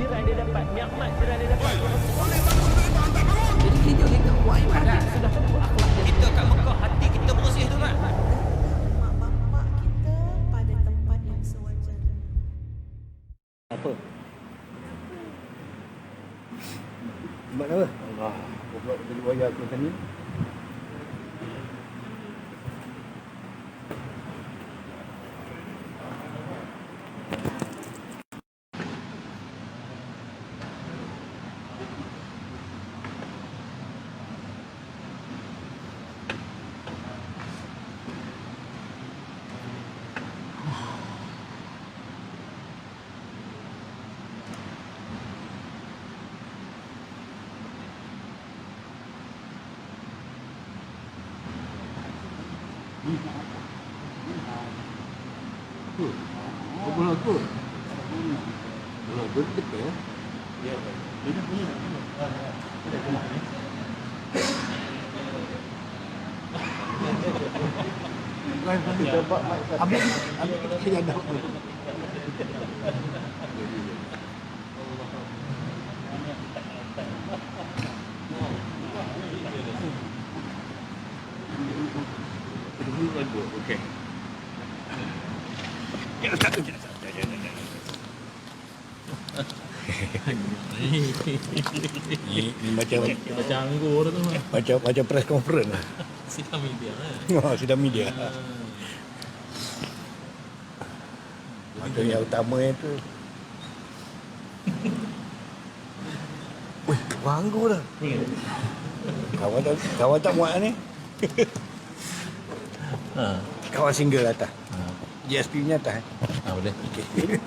jiran dia dapat, nikmat jiran dia dapat. Boleh bangun duit tuan tak bangun. Jadi kita buat ibadat. Sudah tentu akhlak dia. Kita kat Mekah hati kita bersih tu kan. Mak bapak kita pada tempat yang sewajarnya. Apa? Mak apa? Allah. Buat beli wayar aku tadi. Bola tu. Bola tu dekat ya. Ya. Dia punya. Ada kena ni. Lain kali dapat ambil kita dah. Okey. Ya, tak ada. Ini Macam anggur tu mah. macam press conference lah. Sidang media lah. Oh, sidang media. Macam yang utama itu. Wih, anggur dah. Kawan tak muat ni. Kawan single atas. GSP punya atas. Boleh. Okey.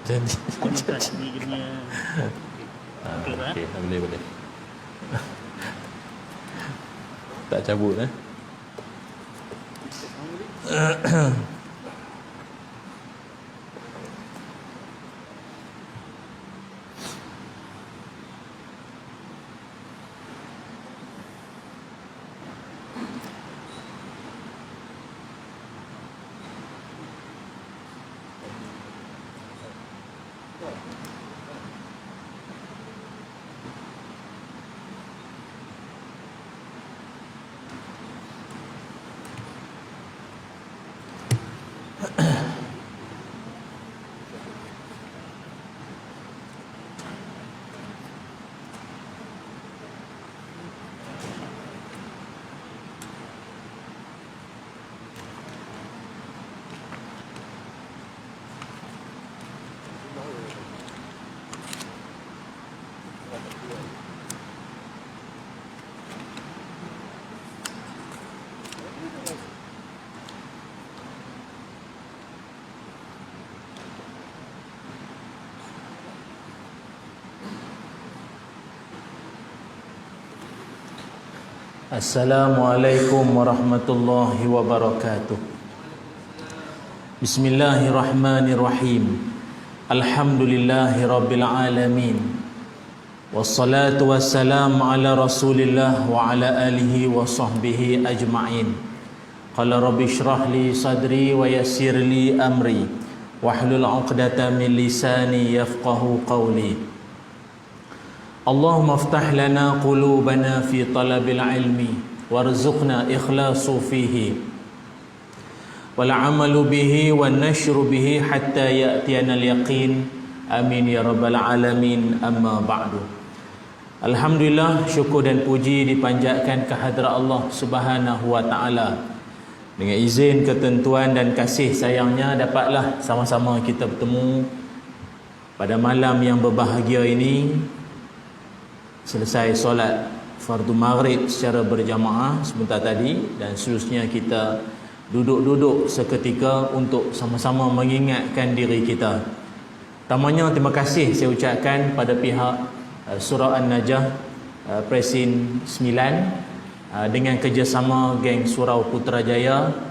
Janji. Okey, Boleh. Tak cabut Assalamualaikum warahmatullahi wabarakatuh. Bismillahirrahmanirrahim. Alhamdulillahi rabbil alamin. Wassalatu wassalamu ala Rasulillah wa ala alihi wa sahbihi ajma'in. Qala rabbi shrah li sadri wa yassir li amri wahlul 'uqdatam min lisani yafqahu qawli. Allahumma aftah lana qulubana fi talabil ilmi warzuqna ikhlasu fihi wal amalu bihi wan nashru bihi hatta ya'tiyana al yaqin. Amin ya rabbal alamin. Amma ba'du. Alhamdulillah, syukur dan puji dipanjatkan kehadrat Allah Subhanahu wa taala. Dengan izin, ketentuan dan kasih sayangnya dapatlah sama-sama kita bertemu pada malam yang berbahagia ini. Selesai solat fardu maghrib secara berjamaah sebentar tadi, dan seterusnya kita duduk-duduk seketika untuk sama-sama mengingatkan diri kita. Pertamanya terima kasih saya ucapkan pada pihak Surah An-Najah Presin 9 dengan kerjasama geng Surau Putrajaya,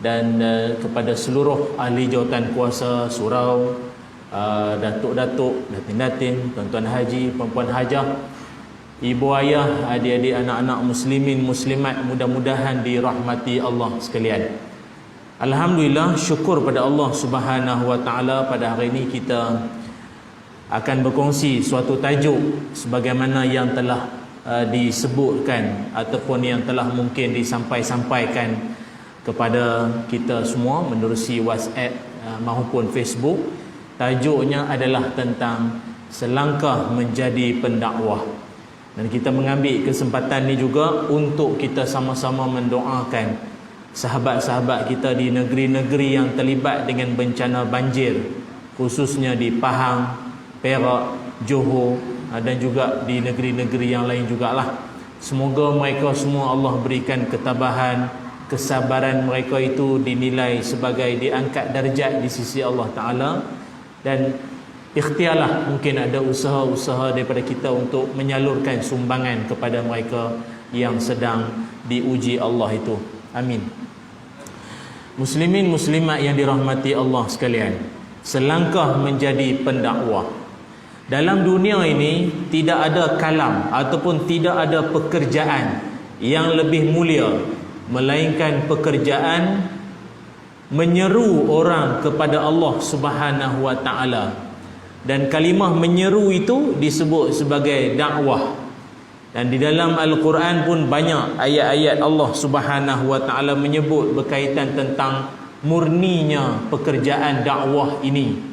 dan kepada seluruh ahli jawatan kuasa surau, datuk-datuk, datin-datin, tuan-tuan haji, perempuan hajah, ibu ayah, adik-adik, anak-anak muslimin muslimat, mudah-mudahan dirahmati Allah sekalian. Alhamdulillah, syukur pada Allah Subhanahu wa taala, pada hari ini kita akan berkongsi suatu tajuk sebagaimana yang telah disebutkan ataupun yang telah mungkin disampaikan kepada kita semua menerusi WhatsApp maupun Facebook. Tajuknya adalah tentang selangkah menjadi pendakwah. Dan kita mengambil kesempatan ni juga untuk kita sama-sama mendoakan sahabat-sahabat kita di negeri-negeri yang terlibat dengan bencana banjir, khususnya di Pahang, Perak, Johor dan juga di negeri-negeri yang lain jugalah. Semoga mereka semua Allah berikan ketabahan, kesabaran mereka itu dinilai sebagai diangkat darjat di sisi Allah Ta'ala. Dan ikhtiarlah, mungkin ada usaha-usaha daripada kita untuk menyalurkan sumbangan kepada mereka yang sedang diuji Allah itu. Amin. Muslimin muslimat yang dirahmati Allah sekalian, selangkah menjadi pendakwah. Dalam dunia ini tidak ada kalam ataupun tidak ada pekerjaan yang lebih mulia melainkan pekerjaan menyeru orang kepada Allah Subhanahu wa taala. Dan kalimah menyeru itu disebut sebagai dakwah. Dan di dalam Al-Quran pun banyak ayat-ayat Allah Subhanahu wa taala menyebut berkaitan tentang murninya pekerjaan dakwah ini.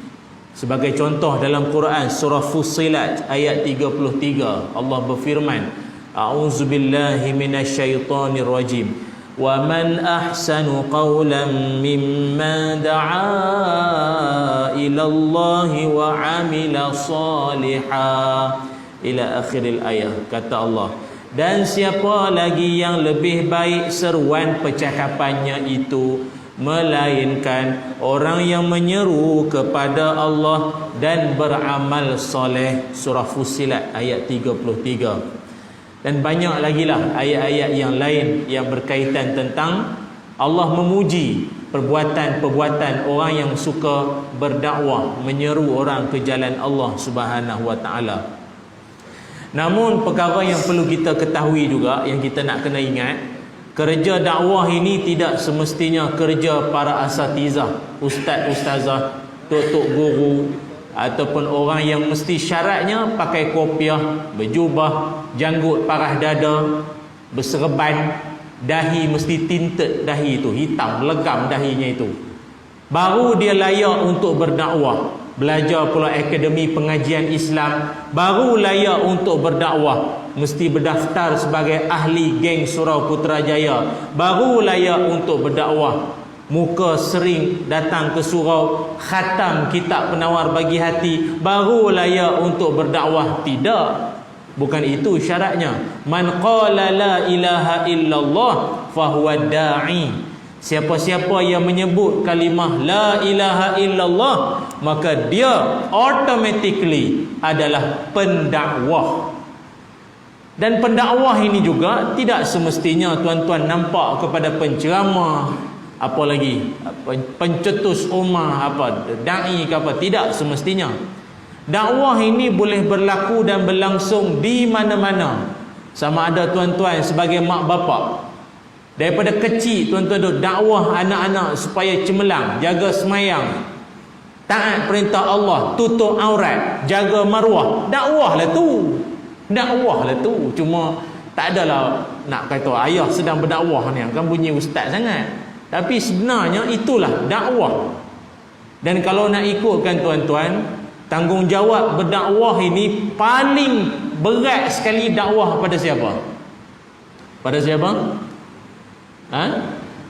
Sebagai contoh dalam Quran surah Fussilat ayat 33, Allah berfirman, A'udzubillahi minasyaitonir rajim. Wa man ahsanu qawlan mimman da'a ila Allah wa 'amila salihan, ila akhiril ayat. Kata Allah, dan siapa lagi yang lebih baik seruan percakapannya itu melainkan orang yang menyeru kepada Allah dan beramal soleh. Surah Fussilat ayat 33. Dan banyak lagi lah ayat-ayat yang lain yang berkaitan tentang Allah memuji perbuatan-perbuatan orang yang suka berdakwah, menyeru orang ke jalan Allah Subhanahu wa taala. Namun perkara yang perlu kita ketahui juga, yang kita nak kena ingat, kerja dakwah ini tidak semestinya kerja para asatizah, ustaz-ustazah, tok-tok guru, ataupun orang yang mesti syaratnya pakai kopiah, berjubah, janggut parah dada, berserban, dahi mesti tinted, dahi itu hitam, legam dahinya itu, baru dia layak untuk berdakwah. Belajar pula akademi pengajian Islam, baru layak untuk berdakwah. Mesti berdaftar sebagai ahli geng Surau Putrajaya, baru layak untuk berdakwah. Muka sering datang ke surau, khatam kitab penawar bagi hati, baru layak untuk berdakwah. Tidak, bukan itu syaratnya. Man qala la ilaha illallah fahuwa da'i. Siapa-siapa yang menyebut kalimah la ilaha illallah, maka dia automatically adalah pendakwah. Dan pendakwah ini juga tidak semestinya tuan-tuan nampak kepada penceramah, apa lagi, pencetus ummah, apa dai ke apa. Tidak semestinya. Dakwah ini boleh berlaku dan berlangsung di mana-mana. Sama ada tuan-tuan sebagai mak bapak, daripada kecil tuan-tuan duk dakwah anak-anak supaya cemerlang, jaga semayang, taat perintah Allah, tutup aurat, jaga maruah. Dakwah lah tu. Dakwah lah tu. Cuma tak adalah nak kata ayah sedang berdakwah ni, kan bunyi ustaz sangat. Tapi sebenarnya itulah dakwah. Dan kalau nak ikutkan tuan-tuan, tanggungjawab berdakwah ini paling berat sekali. Dakwah pada siapa? Pada siapa?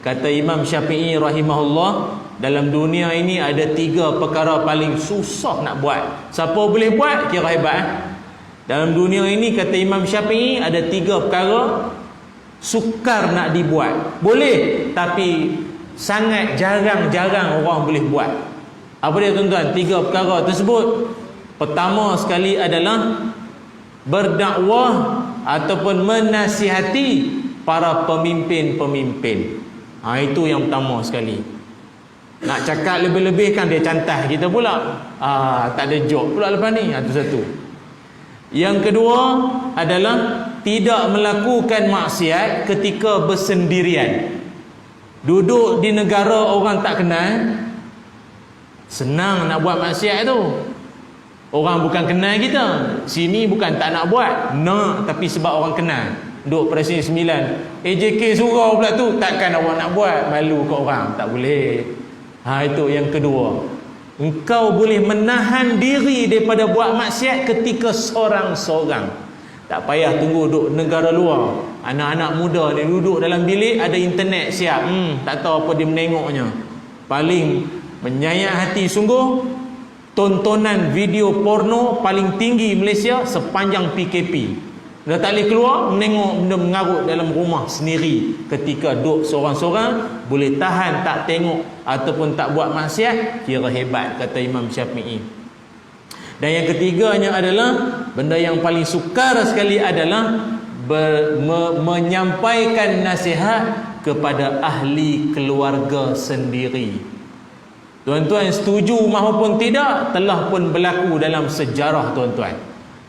Kata Imam Syafi'i rahimahullah, dalam dunia ini ada 3 perkara paling susah nak buat. Siapa boleh buat kira hebat. Dalam dunia ini kata Imam Syafi'i ada 3 perkara sukar nak dibuat. Boleh, tapi sangat jarang-jarang orang boleh buat. Apa dia tuan-tuan? 3 perkara tersebut. Pertama sekali adalah berdakwah ataupun menasihati para pemimpin-pemimpin. Itu yang pertama sekali. Nak cakap lebih-lebih kan dia cantah kita pula. Tak ada joke pula lepas ni. Itu satu. Yang kedua adalah tidak melakukan maksiat ketika bersendirian. Duduk di negara orang tak kenal, senang nak buat maksiat tu. Orang bukan kenal kita. Sini bukan tak nak buat, nak, tapi sebab orang kenal. Duk Presiden 9, AJK surau pula tu, takkan awak nak buat, malu kat orang, tak boleh. Itu yang kedua. Engkau boleh menahan diri daripada buat maksiat ketika sorang-sorang. Tak payah tunggu duduk negara luar. Anak-anak muda ni duduk dalam bilik, ada internet siap, tak tahu apa dia menengoknya. Paling menyayat hati sungguh, tontonan video porno paling tinggi Malaysia sepanjang PKP. Dah tak boleh keluar, menengok benda mengarut dalam rumah sendiri. Ketika duduk seorang-seorang, boleh tahan tak tengok ataupun tak buat maksiat, kira hebat, kata Imam Syafi'i. Dan yang ketiganya adalah, benda yang paling sukar sekali adalah menyampaikan nasihat kepada ahli keluarga sendiri. Tuan-tuan setuju maupun tidak, telah pun berlaku dalam sejarah tuan-tuan.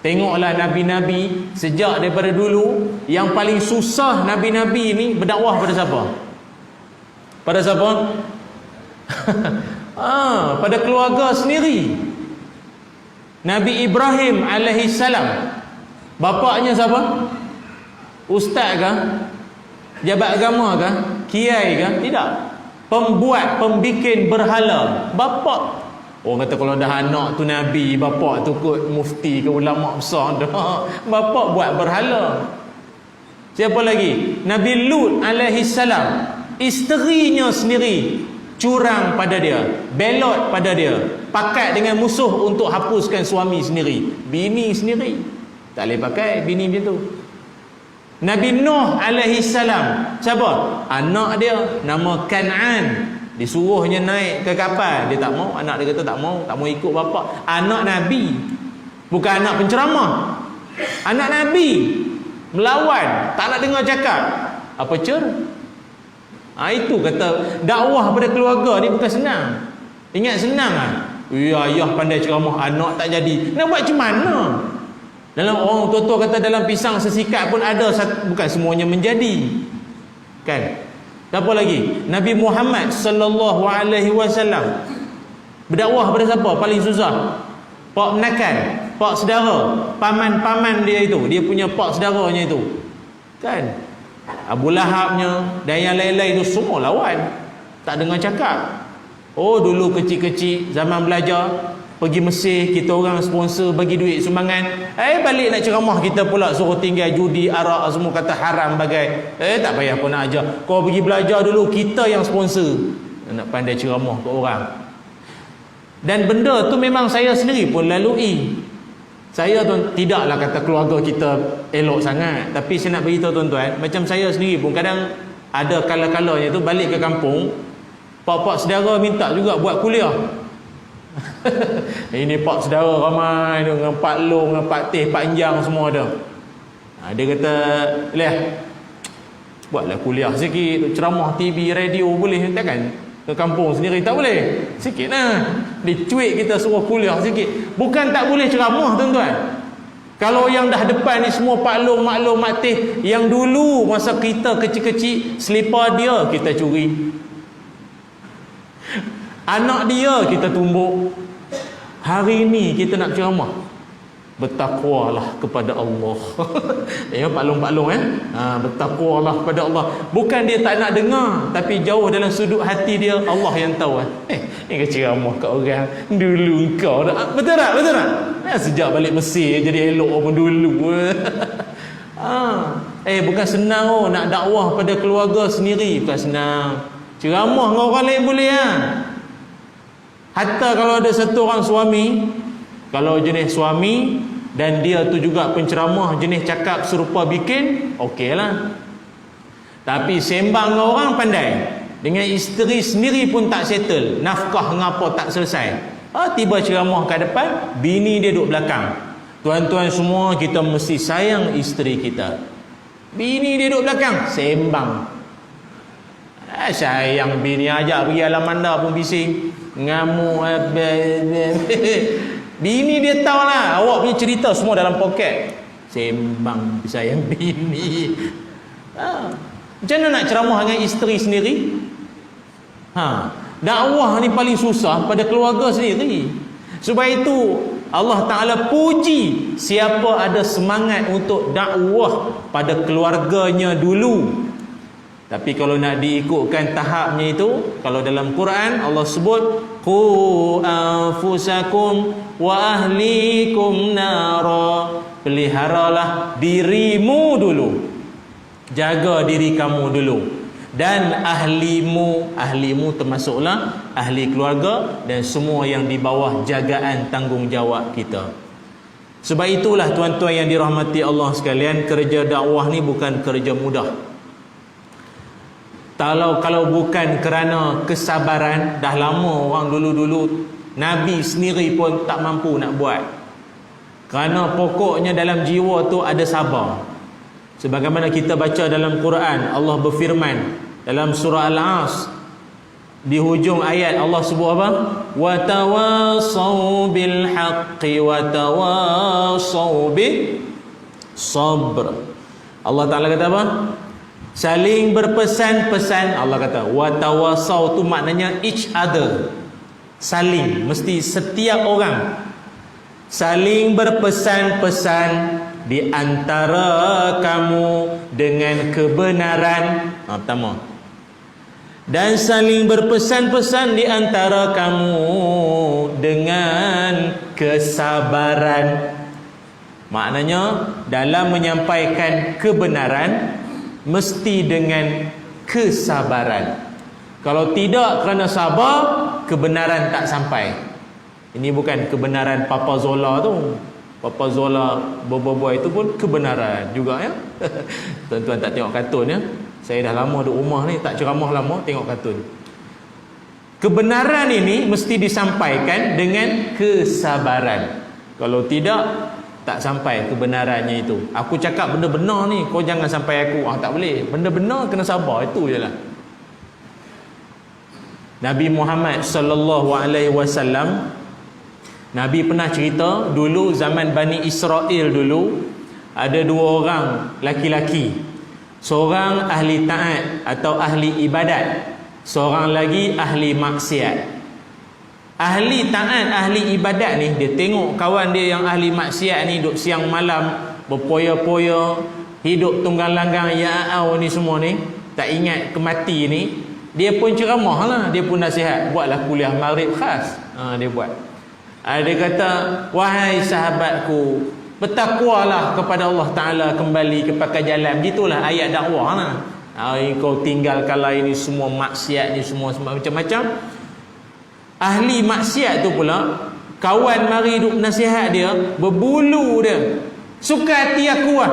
Tengoklah Nabi-Nabi sejak daripada dulu, yang paling susah Nabi-Nabi ni berdakwah pada siapa? Pada siapa? Pada keluarga sendiri. Nabi Ibrahim alaihi salam, bapaknya siapa? Ustaz ke? Jabat agama ke? Kiai ke? Tidak. Pembikin berhala. Bapak. Orang kata kalau dah anak tu Nabi, bapak tu kot mufti ke ulama besar dah. Bapak buat berhala. Siapa lagi? Nabi Lut alaihi salam, isterinya sendiri curang pada dia, belot pada dia, pakat dengan musuh untuk hapuskan suami sendiri, bini sendiri. Tak boleh pakai bini macam tu. Nabi Nuh alaihi salam, siapa? Anak dia nama Kan'an, disuruhnya naik ke kapal, dia tak mau. Anak dia kata tak mau ikut bapa. Anak Nabi, bukan anak penceramah, anak Nabi, melawan, tak nak dengar cakap. Apa itu kata dakwah pada keluarga ni bukan senang. Ingat senang ayah pandai ceramah, anak tak jadi, nak buat macam mana? Dalam orang tua-tua kata dalam pisang sesikat pun ada, bukan semuanya menjadi, kan? Siapa lagi? Nabi Muhammad sallallahu alaihi wasallam berdakwah pada siapa? Paling susah. Pak menakan, pak saudara, paman-paman dia itu, dia punya pak saudaranya itu, kan? Abu Lahabnya dan yang lain-lain itu semua lawan, tak dengar cakap. Dulu kecil-kecil zaman belajar pergi Mesir, kita orang sponsor bagi duit sumbangan, balik nak ceramah kita pula suruh tinggal judi, arak, semua kata haram bagai. Tak payah pun nak ajar, kau pergi belajar dulu, kita yang sponsor. Nak pandai ceramah ke orang. Dan benda tu memang saya sendiri pun lalui. Saya tidaklah kata keluarga kita elok sangat, tapi saya nak beritahu tuan-tuan, macam saya sendiri pun kadang ada kala-kalanya tu balik ke kampung, pak-pak saudara minta juga buat kuliah. Ini pak saudara ramai dengan Pak Long, dengan Pak Teh, Pak Enjang semua ada. Dia kata, buatlah kuliah sikit, ceramah TV, radio boleh, takkan ke kampung sendiri tak boleh? Sikit lah. Dia cuik kita suruh kuliah sikit. Bukan tak boleh ceramah tuan-tuan. Kalau yang dah depan ni semua Pak Long, Mak Long, Mak Teh, yang dulu masa kita kecil-kecil, selipar dia kita curi, anak dia kita tumbuk. Hari ni kita nak ceramah, bertakwalah kepada Allah. Pak Long bertakwalah kepada Allah. Bukan dia tak nak dengar, tapi jauh dalam sudut hati dia, Allah yang tahu. Ini ceramah kat orang dulu kau dah. Betul tak? Sejak balik Mesir jadi elok apa dulu. Bukan senang nak dakwah pada keluarga sendiri, bukan senang. Ceramah dengan orang lain boleh Hatta kalau ada satu orang suami, kalau jenis suami dan dia tu juga penceramah jenis cakap serupa bikin, okey lah. Tapi sembang dengan orang pandai, dengan isteri sendiri pun tak settle, nafkah ngapa tak selesai, tiba ceramah kat depan, bini dia duduk belakang. Tuan-tuan semua, kita mesti sayang isteri kita. Bini dia duduk belakang, sembang. Sayang bini, ajak pergi alam anda pun bising, ngamuk. Bini dia tahu lah, awak punya cerita semua dalam poket, sembang sayang bini. Macam mana nak ceramah dengan isteri sendiri? Dakwah ni paling susah pada keluarga sendiri. Sebab itu Allah Ta'ala puji siapa ada semangat untuk dakwah pada keluarganya dulu. Tapi kalau nak diikutkan tahapnya itu, kalau dalam Quran Allah sebut qu anfusakum wa ahlikum nara, peliharalah dirimu dulu, jaga diri kamu dulu, dan ahlimu termasuklah ahli keluarga dan semua yang di bawah jagaan tanggungjawab kita. Sebab itulah tuan-tuan yang dirahmati Allah sekalian, kerja dakwah ni bukan kerja mudah. Kalau bukan kerana kesabaran, dah lama orang dulu-dulu Nabi sendiri pun tak mampu nak buat. Kerana pokoknya dalam jiwa tu ada sabar. Sebagaimana kita baca dalam Quran, Allah berfirman dalam surah Al-As, di hujung ayat Allah sebut apa? Wa tawassaw bil haqqi wa tawassaw bis sabr. Allah Ta'ala kata apa? Saling berpesan-pesan. Allah kata wa tawassaw tu maknanya each other, saling, mesti setiap orang saling berpesan-pesan di antara kamu dengan kebenaran. Pertama, dan saling berpesan-pesan di antara kamu dengan kesabaran. Maknanya dalam menyampaikan kebenaran mesti dengan kesabaran. Kalau tidak kerana sabar, kebenaran tak sampai. Ini bukan kebenaran Papa Zola tu. Papa Zola boboiboy itu pun kebenaran juga ya. Tuan-tuan tak tengok kartun ya. Saya dah lama duduk rumah ni, tak ceramah lama, tengok kartun. Kebenaran ini mesti disampaikan dengan kesabaran. Kalau tidak, tak sampai kebenarannya itu. Aku cakap benda benar ni, kau jangan sampai aku. Tak boleh. Benda benar kena sabar, itu je lah. Nabi Muhammad sallallahu alaihi wasallam, Nabi pernah cerita dulu zaman Bani Israel dulu, ada dua orang laki-laki. Seorang ahli taat atau ahli ibadat, seorang lagi ahli maksiat. Ahli taat, ahli ibadat ni, dia tengok kawan dia yang ahli maksiat ni duduk siang malam berpoya-poya, hidup tunggang langgang ya'au ni semua ni, tak ingat kemati ni. Dia pun ceramah lah, dia pun nasihat, buatlah kuliah maghrib khas. Dia buat. Dia kata, wahai sahabatku, bertakwalah kepada Allah Ta'ala, kembali kepada jalan. Gitulah ayat dakwah lah. Kau tinggalkanlah ini semua maksiat ni, semua macam-macam. Ahli maksiat tu pula, kawan mari duk nasihat dia, berbulu dia. Suka hati aku lah.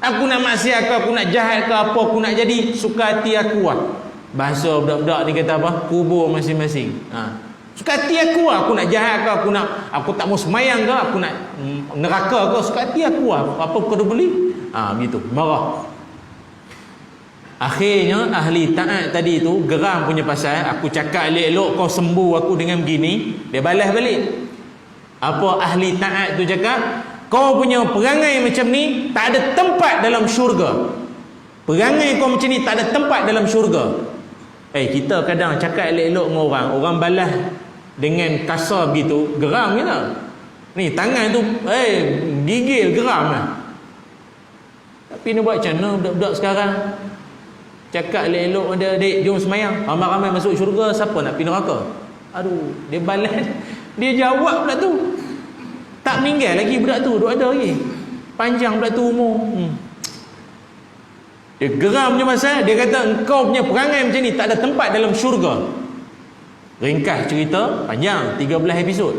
Aku nak maksiat ke, aku nak jahat ke, apa aku nak jadi, suka hati aku lah. Bahasa budak-budak ni kata apa? Kubur masing-masing. Suka hati aku lah. Aku nak jahat ke, aku tak mau semayang ke, aku nak neraka ke, suka hati aku lah. Apa kau dah beli? Begitu, marah. Akhirnya ahli taat tadi tu geram punya pasal, aku cakap elok-elok kau sembuh aku dengan begini. Dia balas balik. Apa ahli taat tu cakap? Kau punya perangai macam ni tak ada tempat dalam syurga. Perangai kau macam ni tak ada tempat dalam syurga. Kita kadang cakap elok-elok dengan orang, orang balas dengan kasar begitu, geram je lah. Ni tangan tu gigil, geram lah. Tapi ni buat macam mana budak-budak sekarang? Cakap elok-elok dia, dek jom semayang, ramai-ramai masuk syurga, siapa nak pergi neraka? Aduh, dia balas, dia jawab pula tu. Tak meninggal lagi budak tu, duk ada lagi. Panjang pula tu umur. Dia geram je masa, dia kata engkau punya perangai macam ni tak ada tempat dalam syurga. Ringkas cerita, panjang 13 episod.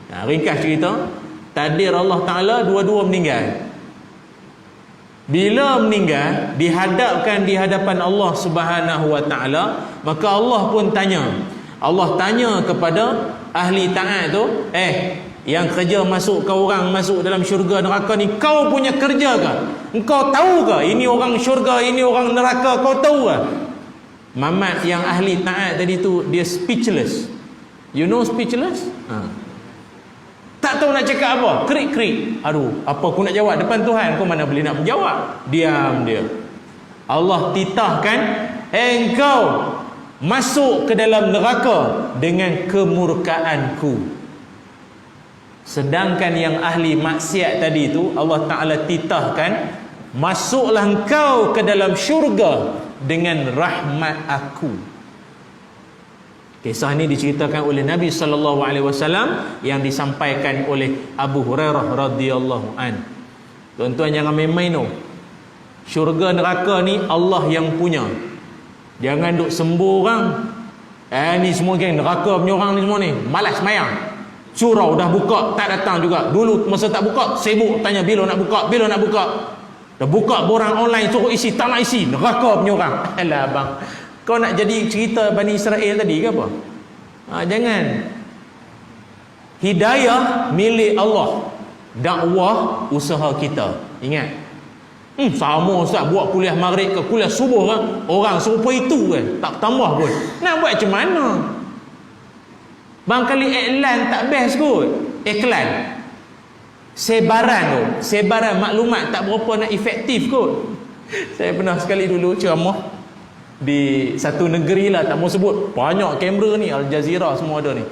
Ringkas cerita, takdir Allah Ta'ala dua-dua meninggal. Bila meninggal, dihadapkan di hadapan Allah Subhanahu Wa Ta'ala, maka Allah pun tanya. Allah tanya kepada ahli taat tu, yang kerja masuk kau orang masuk dalam syurga neraka ni, kau punya kerja ke? Engkau tahu ke ini orang syurga, ini orang neraka, kau tahu ke? Mamat yang ahli taat tadi tu, dia speechless. You know speechless? Tak tahu nak cakap apa, krik-krik. Aduh, apa aku nak jawab depan Tuhan? Kau mana boleh nak menjawab? Diam dia. Allah titahkan, engkau masuk ke dalam neraka dengan kemurkaanku. Sedangkan yang ahli maksiat tadi tu Allah Ta'ala titahkan, masuklah engkau ke dalam syurga dengan rahmat aku. Kisah ini diceritakan oleh Nabi SAW yang disampaikan oleh Abu Hurairah radhiyallahu an. Tuan-tuan jangan main-main tu. Syurga neraka ni Allah yang punya. Jangan duk sembuh orang. Ni semua geng neraka punya orang ni semua ni malas mayang. Surau dah buka tak datang juga. Dulu masa tak buka sibuk tanya bila nak buka, bila nak buka. Dah buka borang online suruh isi, tak nak isi. Neraka punya orang. Alah bang, kau nak jadi cerita Bani Israel tadi ke apa? Jangan. Hidayah milik Allah, dakwah usaha kita. Ingat. Sama Ustaz buat kuliah maghrib ke kuliah subuh kan, orang serupa itu kan, tak tambah pun. Nak buat macam mana? Bangkali iklan tak best kot. Iklan sebaran tu, sebaran maklumat tak berapa nak efektif kot. Saya pernah sekali dulu ceramah di satu negeri lah, tak mau sebut, banyak kamera ni, Al Jazeera semua ada ni.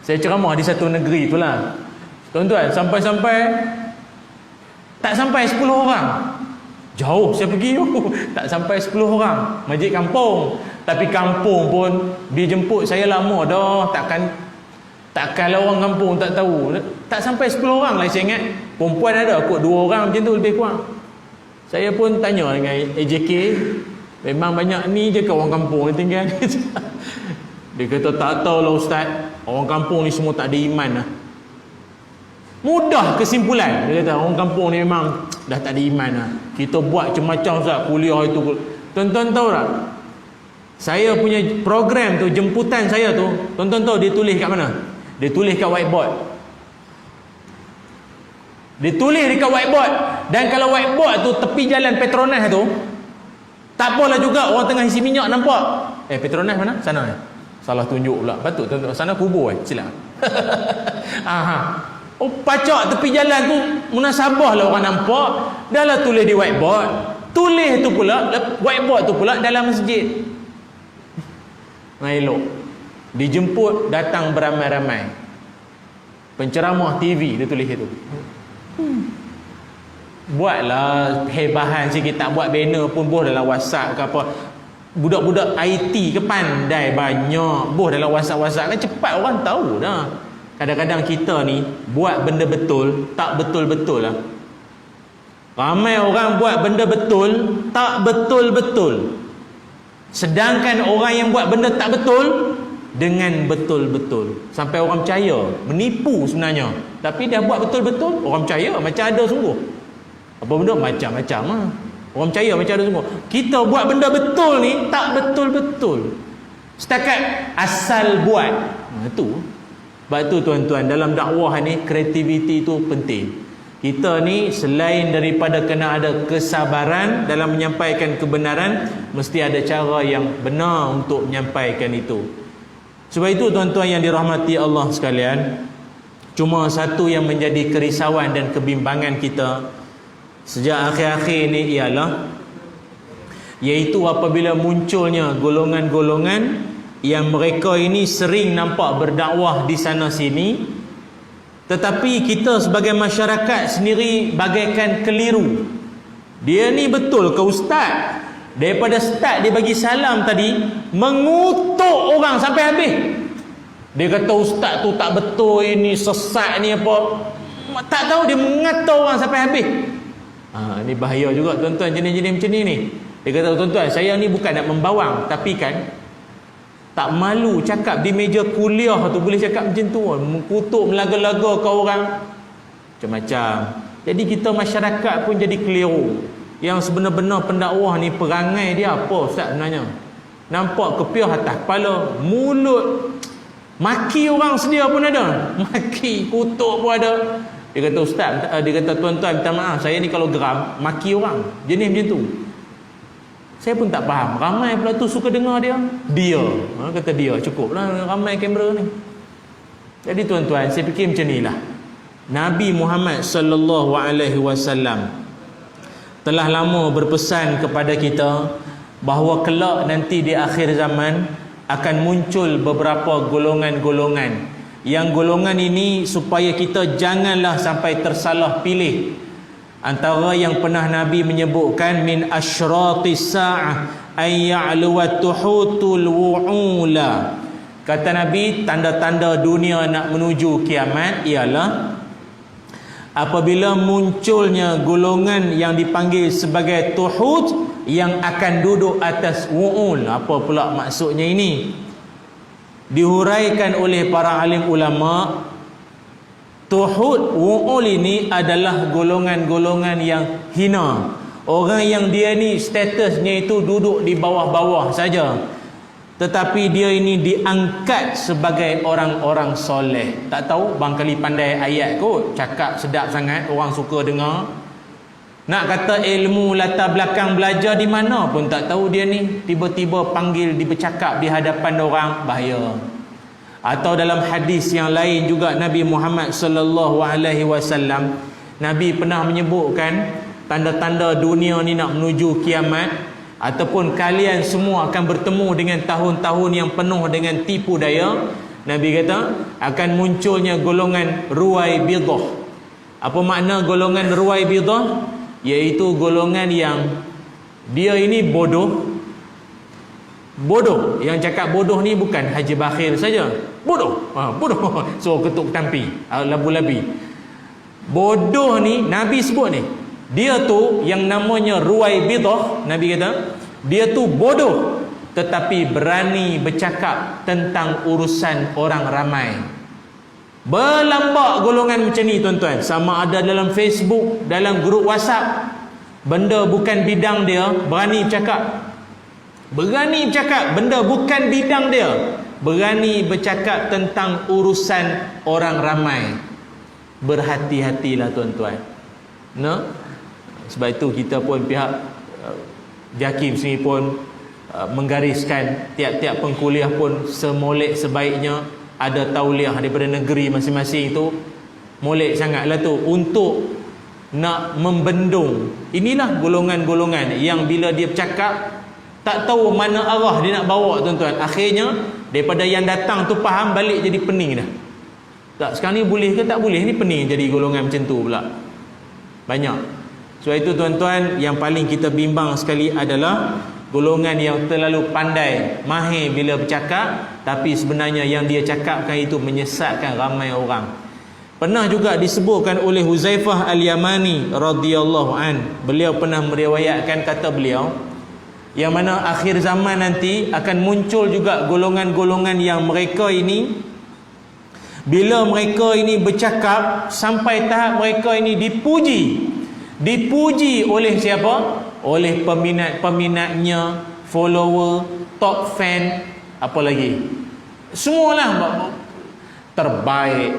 Saya ceramah di satu negeri tu lah. Tuan-tuan, sampai-sampai tak sampai 10 orang. Jauh saya pergi tu. Tak sampai 10 orang. Masjid kampung. Tapi kampung pun dijemput saya lama dah. Takkanlah orang kampung tak tahu. Tak sampai 10 orang lah saya ingat. Perempuan ada kot 2 orang macam tu lebih kurang. Saya pun tanya dengan AJK, memang banyak ni je ke orang kampung ni tinggal? Dia kata tak tahulah Ustaz, orang kampung ni semua tak ada iman lah. Mudah kesimpulan. Dia kata orang kampung ni memang dah tak ada iman lah. Kita buat macam-macam Ustaz, kuliah itu. Tuan-tuan tahu tak, saya punya program tu, jemputan saya tu, tuan-tuan tahu dia tulis kat mana? Dia tulis kat whiteboard. Dia tulis dekat whiteboard. Dan kalau whiteboard tu tepi jalan Petronas tu, tak apalah juga orang tengah isi minyak nampak. Petronas mana? Sana. Salah tunjuk pula. Patut tuan-tuan, sana kubur silap. Pacak tepi jalan tu, munasabah lah orang nampak. Dah lah tulis di whiteboard. Tulis tu pula, whiteboard tu pula dalam masjid. Elok. Dijemput, datang beramai-ramai. Penceramah TV dia tulis itu. Buatlah hebahan sikit, tak buat banner pun boh dalam WhatsApp ke apa. Budak-budak IT ke pandai banyak, boh dalam WhatsApp kan cepat orang tahu dah. Kadang-kadang kita ni buat benda betul, tak betul-betul lah. Ramai orang buat benda betul, tak betul-betul. Sedangkan orang yang buat benda tak betul dengan betul-betul, sampai orang percaya, menipu sebenarnya. Tapi dia buat betul-betul, orang percaya macam ada sungguh. Apa benda macam-macam lah. Orang percaya macam ada sungguh. Kita buat benda betul ni tak betul-betul. Setakat asal buat. Itu. Sebab tu tuan-tuan, dalam dakwah ni kreativiti tu penting. Kita ni selain daripada kena ada kesabaran dalam menyampaikan kebenaran, mesti ada cara yang benar untuk menyampaikan itu. Sebab itu tuan-tuan yang dirahmati Allah sekalian, cuma satu yang menjadi kerisauan dan kebimbangan kita sejak akhir-akhir ini ialah, iaitu apabila munculnya golongan-golongan yang mereka ini sering nampak berdakwah di sana sini, tetapi kita sebagai masyarakat sendiri bagaikan keliru. Dia ni betul ke ustaz? Daripada start dia bagi salam tadi, mengutuk orang sampai habis. Dia kata ustaz tu tak betul, ini sesat ni apa. Tak tahu dia mengata orang sampai habis. Ni bahaya juga tuan-tuan, jenis-jenis macam ni. Dia kata tuan-tuan, saya ni bukan nak membawang, tapi kan tak malu cakap di meja kuliah tu, boleh cakap macam tu, mengkutuk, melaga-laga ke orang macam-macam. Jadi kita masyarakat pun jadi keliru. Yang sebenar-benar pendakwah ni perangai dia apa ustaz sebenarnya? Nampak kepiah atas kepala, mulut maki orang sedia pun ada, maki, kutuk pun ada. Dia kata ustaz, dia kata tuan-tuan minta maaf, saya ni kalau geram maki orang, jenis macam tu. Saya pun tak faham. Ramai pula tu suka dengar dia. Kata dia, cukuplah ramai kamera ni. Jadi tuan-tuan, saya fikir macam inilah. Nabi Muhammad sallallahu alaihi wasallam telah lama berpesan kepada kita bahawa kelak nanti di akhir zaman akan muncul beberapa golongan-golongan yang golongan ini supaya kita janganlah sampai tersalah pilih. Antara yang pernah Nabi menyebutkan min asyratis sa'ah ay ya'luwa tuhutul wu'ula. Kata Nabi, tanda-tanda dunia nak menuju kiamat ialah apabila munculnya golongan yang dipanggil sebagai tuhut yang akan duduk atas wu'ul. Apa pula maksudnya ini? Dihuraikan oleh para alim ulama, tuhut wu'ul ini adalah golongan-golongan yang hina. Orang yang dia ni statusnya itu duduk di bawah-bawah saja, tetapi dia ini diangkat sebagai orang-orang soleh. Tak tahu, bangkali pandai ayat kot, cakap sedap sangat, orang suka dengar. Nak kata ilmu latar belakang belajar di mana pun tak tahu dia ni. Tiba-tiba panggil bercakap di hadapan orang, bahaya. Atau dalam hadis yang lain juga Nabi Muhammad sallallahu alaihi wasallam, Nabi pernah menyebutkan tanda-tanda dunia ni nak menuju kiamat, ataupun kalian semua akan bertemu dengan tahun-tahun yang penuh dengan tipu daya. Nabi kata akan munculnya golongan ruwai bidah. Apa makna golongan ruwai bidah? Iaitu golongan yang dia ini bodoh. Bodoh, yang cakap bodoh ni bukan Haji Bakhir saja. Bodoh, bodoh. So ketuk tampi, labu-labi. Bodoh ni Nabi sebut ni, dia tu yang namanya ruwai bidah. Nabi kata dia tu bodoh tetapi berani bercakap tentang urusan orang ramai. Berlambak golongan macam ni tuan-tuan, sama ada dalam Facebook, dalam grup WhatsApp, benda bukan bidang dia berani bercakap. Berani bercakap benda bukan bidang dia, berani bercakap tentang urusan orang ramai. Berhati-hatilah tuan-tuan. No? Sebab itu kita pun pihak JAKIM sini pun menggariskan tiap-tiap pengkuliah pun semolek sebaiknya ada tauliah daripada negeri masing-masing itu. Molek sangatlah tu untuk nak membendung. Inilah golongan-golongan yang bila dia bercakap tak tahu mana arah dia nak bawa tuan-tuan. Akhirnya daripada yang datang tu faham, balik jadi pening dah. Tak, sekarang ni boleh ke tak boleh, ni pening jadi golongan macam tu pula. Banyak. Sebab itu tuan-tuan, yang paling kita bimbang sekali adalah golongan yang terlalu pandai, mahir bila bercakap, tapi sebenarnya yang dia cakapkan itu menyesatkan ramai orang. Pernah juga disebutkan oleh Huzaifah Al-Yamani radhiyallahu an, beliau pernah meriwayatkan, kata beliau, yang mana akhir zaman nanti akan muncul juga golongan-golongan yang mereka ini, bila mereka ini bercakap sampai tahap mereka ini dipuji oleh siapa? Oleh peminat-peminatnya, follower, top fan, apa lagi? Semualah terbaik,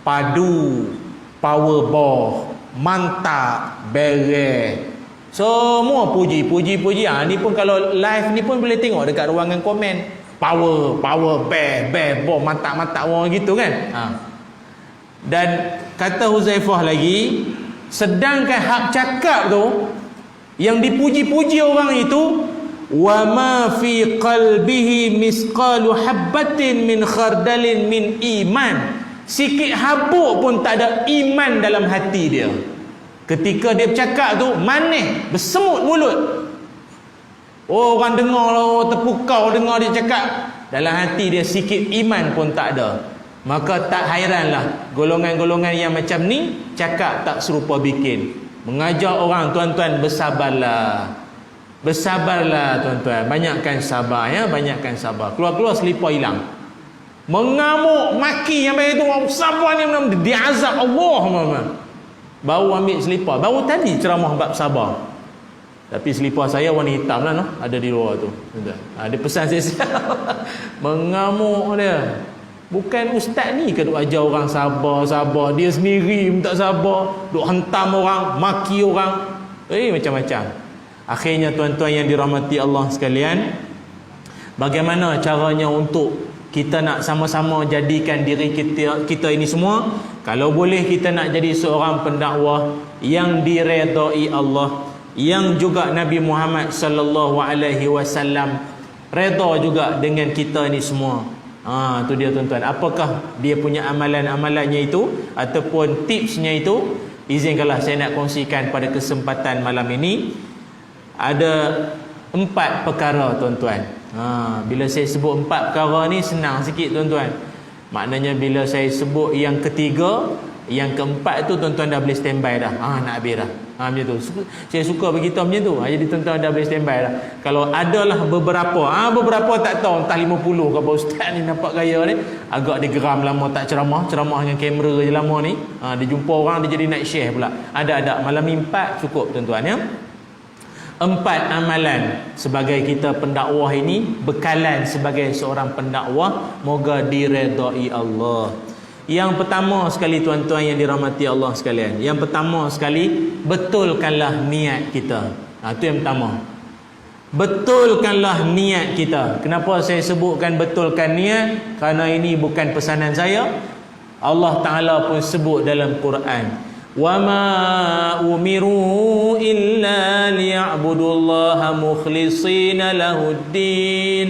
padu, powerball, mantap, beret. Semua puji. Ni pun kalau live ni pun boleh tengok dekat ruangan komen. Power, best, mantap orang gitu kan. Dan kata Huzaifah lagi, sedangkan hak cakap tu yang dipuji-puji orang itu, wa ma fi qalbihi misqalu habbatin min khardalin min iman, sikit habuk pun tak ada iman dalam hati dia. Ketika dia bercakap tu manis, bersemut mulut. Orang dengar lah, terpukau dengar dia cakap, dalam hati dia sikit iman pun tak ada. Maka tak hairanlah golongan-golongan yang macam ni cakap tak serupa bikin. Mengajar orang, tuan-tuan, bersabarlah. Bersabarlah tuan-tuan, banyakkan sabar ya, banyakkan sabar. Keluar-keluar selipar hilang, mengamuk, maki yang baik tu, sabar ni benar-benar diazab Allah. Baru ambil selipar, baru tadi ceramah bab sabar, tapi selipar saya warna hitam lah, no? Ada di luar tu. Ada pesan saya mengamuk dia. Bukan ustaz ni ke duk ajar orang sabar, dia sendiri minta sabar, duk hentam orang, maki orang, macam-macam. Akhirnya tuan-tuan yang dirahmati Allah sekalian, bagaimana caranya untuk kita nak sama-sama jadikan diri kita ini semua, kalau boleh kita nak jadi seorang pendakwah yang diredai Allah, yang juga Nabi Muhammad sallallahu alaihi wasallam redha juga dengan kita ini semua. Tu dia tuan-tuan. Apakah dia punya amalan-amalannya itu ataupun tipsnya itu? Izinkanlah saya nak kongsikan pada kesempatan malam ini. Ada 4 perkara tuan-tuan. Bila saya sebut 4 perkara ni senang sikit tuan-tuan. Maknanya bila saya sebut yang ketiga, yang keempat tu tuan-tuan dah boleh standby dah. Nak habis dah. Macam tu. Saya suka begitu macam tu. Jadi tuan-tuan dah boleh standby dah. Kalau adalah beberapa tak tahu, entah 50 ke apa ustaz ni nampak gaya ni, agak dia geram lama tak ceramah dengan kamera je lama ni. Dia jumpa orang dia jadi nak share pula. Ada malam ni 4 cukup tuan-tuan ya. 4 amalan sebagai kita pendakwah ini, bekalan sebagai seorang pendakwah, moga diredai Allah. Yang pertama sekali tuan-tuan yang dirahmati Allah sekalian, yang pertama sekali, betulkanlah niat kita. Itu yang pertama. Betulkanlah niat kita. Kenapa saya sebutkan betulkan niat? Kerana ini bukan pesanan saya. Allah Ta'ala pun sebut dalam Quran, وَمَا أُمِرُوا إِلَّا لِيَعْبُدُوا اللَّهَ مُخْلِصِينَ لَهُ الدِّينَ.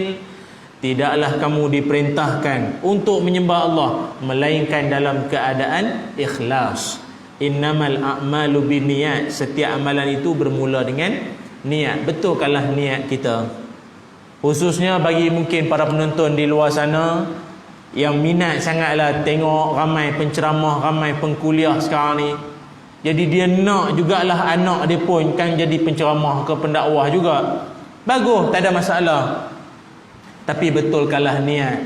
Tidaklah kamu diperintahkan untuk menyembah Allah melainkan dalam keadaan ikhlas. Innamal a'malu binniyat. Setiap amalan itu bermula dengan niat. Betulkanlah niat kita. Khususnya bagi mungkin para penonton di luar sana yang minat sangatlah tengok ramai penceramah, ramai pengkuliah sekarang ni. Jadi dia nak jugalah anak dia pun kan jadi penceramah ke pendakwah juga. Bagus, tak ada masalah. Tapi betulkanlah niat.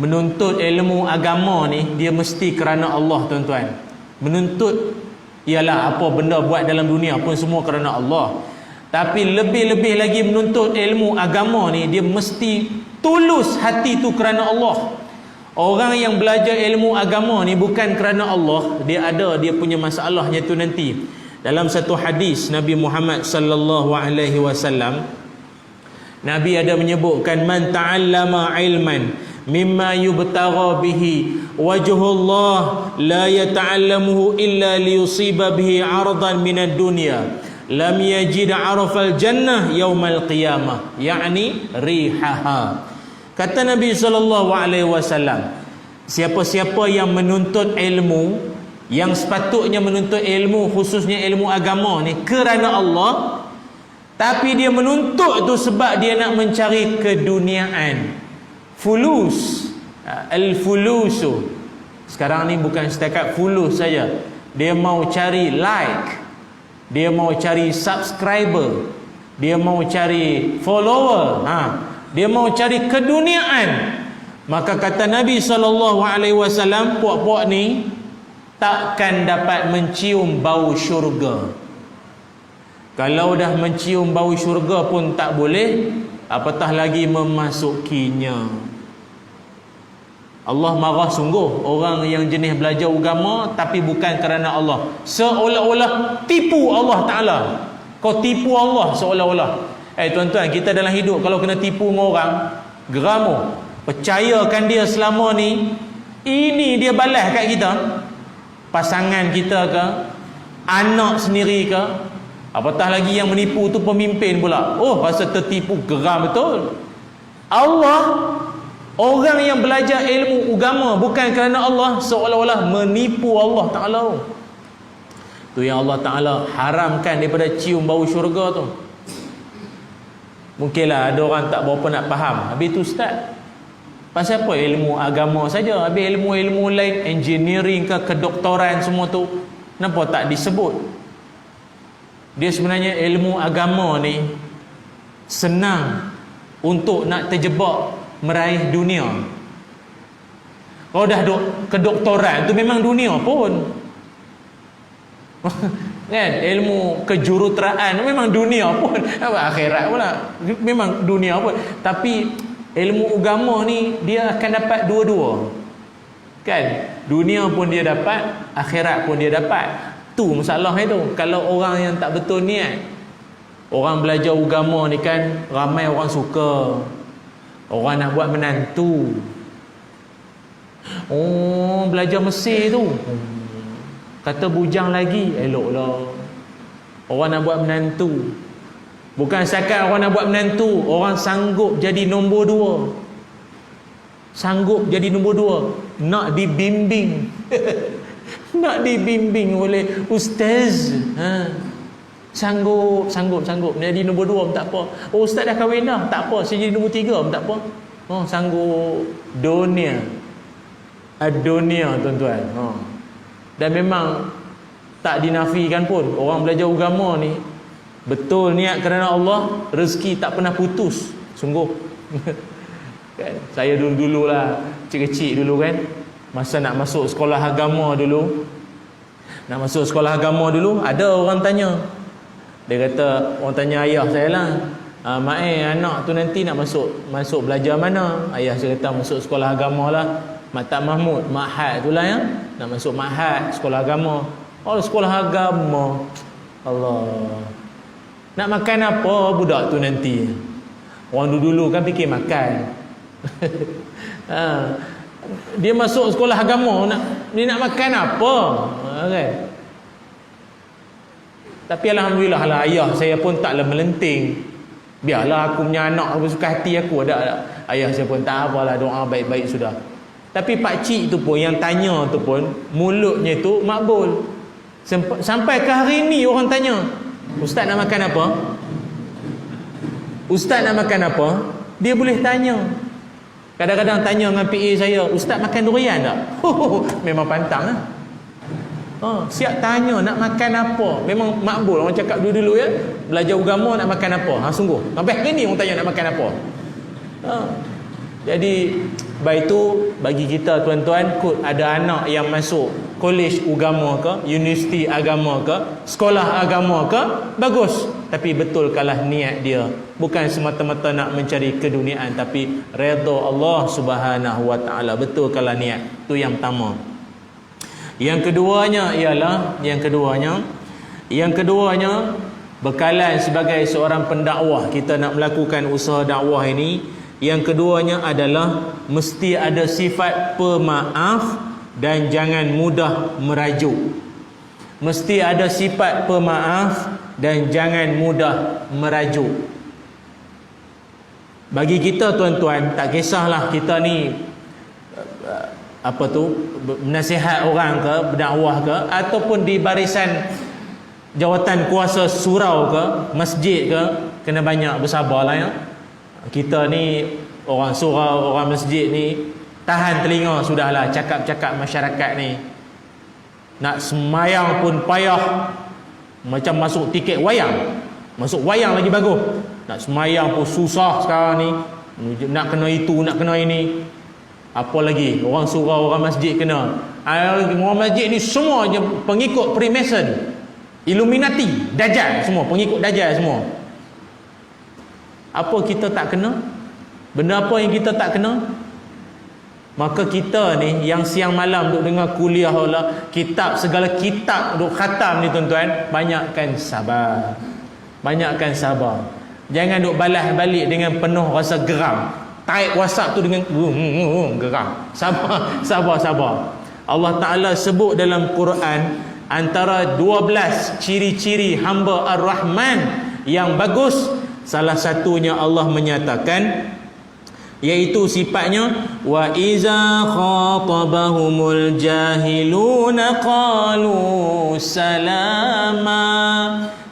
Menuntut ilmu agama ni dia mesti kerana Allah tuan-tuan. Menuntut ialah apa benda buat dalam dunia pun semua kerana Allah. Tapi lebih-lebih lagi menuntut ilmu agama ni dia mesti tulus hati tu kerana Allah. Orang yang belajar ilmu agama ni bukan kerana Allah, dia punya masalahnya tu nanti. Dalam satu hadis Nabi Muhammad sallallahu alaihi wasallam, Nabi ada menyebutkan, man ta'allama ilman mimma yubtagha bihi wajhullah la yata'allamuhu illa liyusiba bihi 'aradan minad dunya lam yajid 'arafal jannah yaumal qiyamah, yakni rihaha. Kata Nabi SAW, siapa-siapa yang menuntut ilmu, yang sepatutnya menuntut ilmu, khususnya ilmu agama ni kerana Allah, tapi dia menuntut tu sebab dia nak mencari keduniaan, fulus, al-fulusu. Sekarang ni bukan setakat fulus saja, dia mau cari like, dia mau cari subscriber, dia mau cari follower, dia mau cari keduniaan. Maka kata Nabi SAW, puak-puak ni takkan dapat mencium bau syurga. Kalau dah mencium bau syurga pun tak boleh, apatah lagi memasukinya. Allah marah sungguh orang yang jenis belajar agama tapi bukan kerana Allah, seolah-olah tipu Allah Ta'ala. Kau tipu Allah seolah-olah. Tuan-tuan, kita dalam hidup kalau kena tipu dengan orang, geram. Percayakan dia selama ni, ini dia balas kat kita. Pasangan kita ke, anak sendiri ke, apatah lagi yang menipu tu pemimpin pula. Rasa tertipu, geram betul. Allah, orang yang belajar ilmu agama bukan kerana Allah, seolah-olah menipu Allah Ta'ala. Tu yang Allah Ta'ala haramkan daripada cium bau syurga tu. Mungkinlah ada orang tak berapa nak faham. Habis tu ustaz, pasal apa ilmu agama saja? Habis ilmu-ilmu lain, engineering ke, kedoktoran semua tu, kenapa tak disebut? Dia sebenarnya ilmu agama ni senang untuk nak terjebak meraih dunia. Kalau dah kedoktoran tu memang dunia pun. Kan, ilmu kejuruteraan memang dunia pun, akhirat pula memang dunia pun. Tapi ilmu agama ni dia akan dapat dua-dua kan, dunia pun dia dapat, akhirat pun dia dapat. Tu masalah itu. Kalau orang yang tak betul niat, orang belajar agama ni kan ramai orang suka, orang nak buat menantu. Belajar Mesir tu, kata bujang lagi, eloklah. Orang nak buat menantu. Bukan setakat orang nak buat menantu, orang sanggup jadi nombor 2. Sanggup jadi nombor 2. Nak dibimbing. Nak dibimbing oleh ustaz. Sanggup jadi nombor 2 pun tak apa. Oh, ustaz dah kahwin dah, tak apa, saya jadi nombor 3 pun tak apa. Sanggup dunia. Dunia tuan-tuan. Dan memang tak dinafikan pun orang belajar agama ni betul niat kerana Allah, rezeki tak pernah putus. Sungguh. Kan? Saya dulu lah, kecil-kecil dulu kan, masa nak masuk sekolah agama dulu, ada orang tanya. Dia kata, orang tanya ayah saya lah, mak anak tu nanti nak masuk belajar mana? Ayah saya kata masuk sekolah agama lah, Maktab Mahmud, Ma'had tu lah ya, nak masuk Ma'had, sekolah agama. Oh, sekolah agama. Allah, nak makan apa budak tu nanti? Orang dulu kan fikir makan. Dia masuk sekolah agama, dia nak makan apa? Okay. Tapi alhamdulillah lah, ayah saya pun taklah melenting. Biarlah aku punya anak, aku suka hati aku ada. Ayah saya pun tak apalah, doa baik-baik sudah. Tapi pak cik tu pun yang tanya tu pun mulutnya tu makbul. Sampai ke hari ni orang tanya, ustaz nak makan apa? Ustaz nak makan apa? Dia boleh tanya. Kadang-kadang tanya dengan PA saya, ustaz makan durian tak? Memang pantang lah. Siap tanya nak makan apa. Memang makbul orang cakap dulu ya, belajar agama nak makan apa. Sungguh sampai hari ni orang tanya nak makan apa. Jadi baik tu bagi kita tuan-tuan, kot ada anak yang masuk kolej agama ke, universiti agama ke, sekolah agama ke, bagus. Tapi betul kalah niat dia, bukan semata-mata nak mencari keduniaan, tapi redha Allah Subhanahu wa taala. Betul kalah niat. Tu yang pertama. Yang keduanya ialah yang keduanya bekalan sebagai seorang pendakwah, kita nak melakukan usaha dakwah ini. Yang keduanya adalah mesti ada sifat pemaaf dan jangan mudah merajuk. Mesti ada sifat pemaaf dan jangan mudah merajuk. Bagi kita tuan-tuan, tak kisahlah kita ni menasihat orang ke, berdakwah ke, ataupun di barisan jawatan kuasa surau ke, masjid ke, kena banyak bersabarlah ya. Kita ni orang surau, orang masjid ni tahan telinga sudahlah cakap-cakap masyarakat ni. Nak semayang pun payah, macam masuk tiket wayang. Masuk wayang lagi bagus. Nak semayang pun susah sekarang ni. Nak kena itu, nak kena ini. Apa lagi? Orang surau, orang masjid kena. Orang masjid ni semua je pengikut Freemason, Illuminati, Dajjal semua, pengikut Dajjal semua. Apa kita tak kena? Benda apa yang kita tak kena? Maka kita ni yang siang malam duk dengar kuliah lah, kitab, segala kitab duk khatam ni tuan-tuan, banyakkan sabar. Banyakkan sabar. Jangan duk balas balik dengan penuh rasa geram. Tarik WhatsApp tu dengan geram. Sabar. Allah Ta'ala sebut dalam Quran antara 12 ciri-ciri hamba Ar-Rahman yang bagus. Salah satunya Allah menyatakan, iaitu sifatnya wa iza khatabahumul jahiluna qalu salama.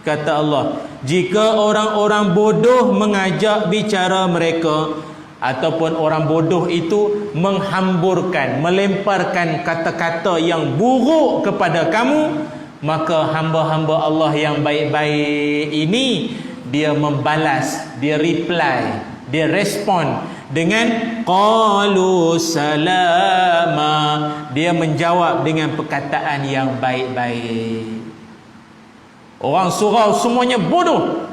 Kata Allah, jika orang-orang bodoh mengajak bicara mereka, ataupun orang bodoh itu menghamburkan, melemparkan kata-kata yang buruk kepada kamu, maka hamba-hamba Allah yang baik-baik ini dia membalas, dia reply, dia respon dengan qalu salama. Dia menjawab dengan perkataan yang baik-baik. Orang surau semuanya bodoh.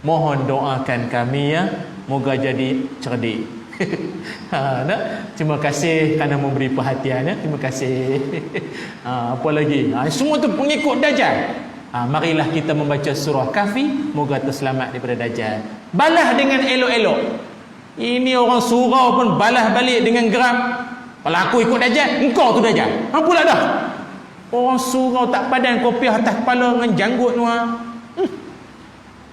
Mohon doakan kami ya, moga jadi cerdik. Terima kasih kerana memberi perhatian ya. Terima kasih. Apa lagi? Semua tu pengikut Dajjal. Marilah kita membaca surah Kahfi, moga terselamat daripada Dajjal. Balas dengan elok-elok. Ini orang surau pun balas balik dengan geram. Kalau aku ikut Dajjal, engkau tu Dajjal. Pula dah. Orang surau tak padan kopiah atas kepala dengan janggut ni.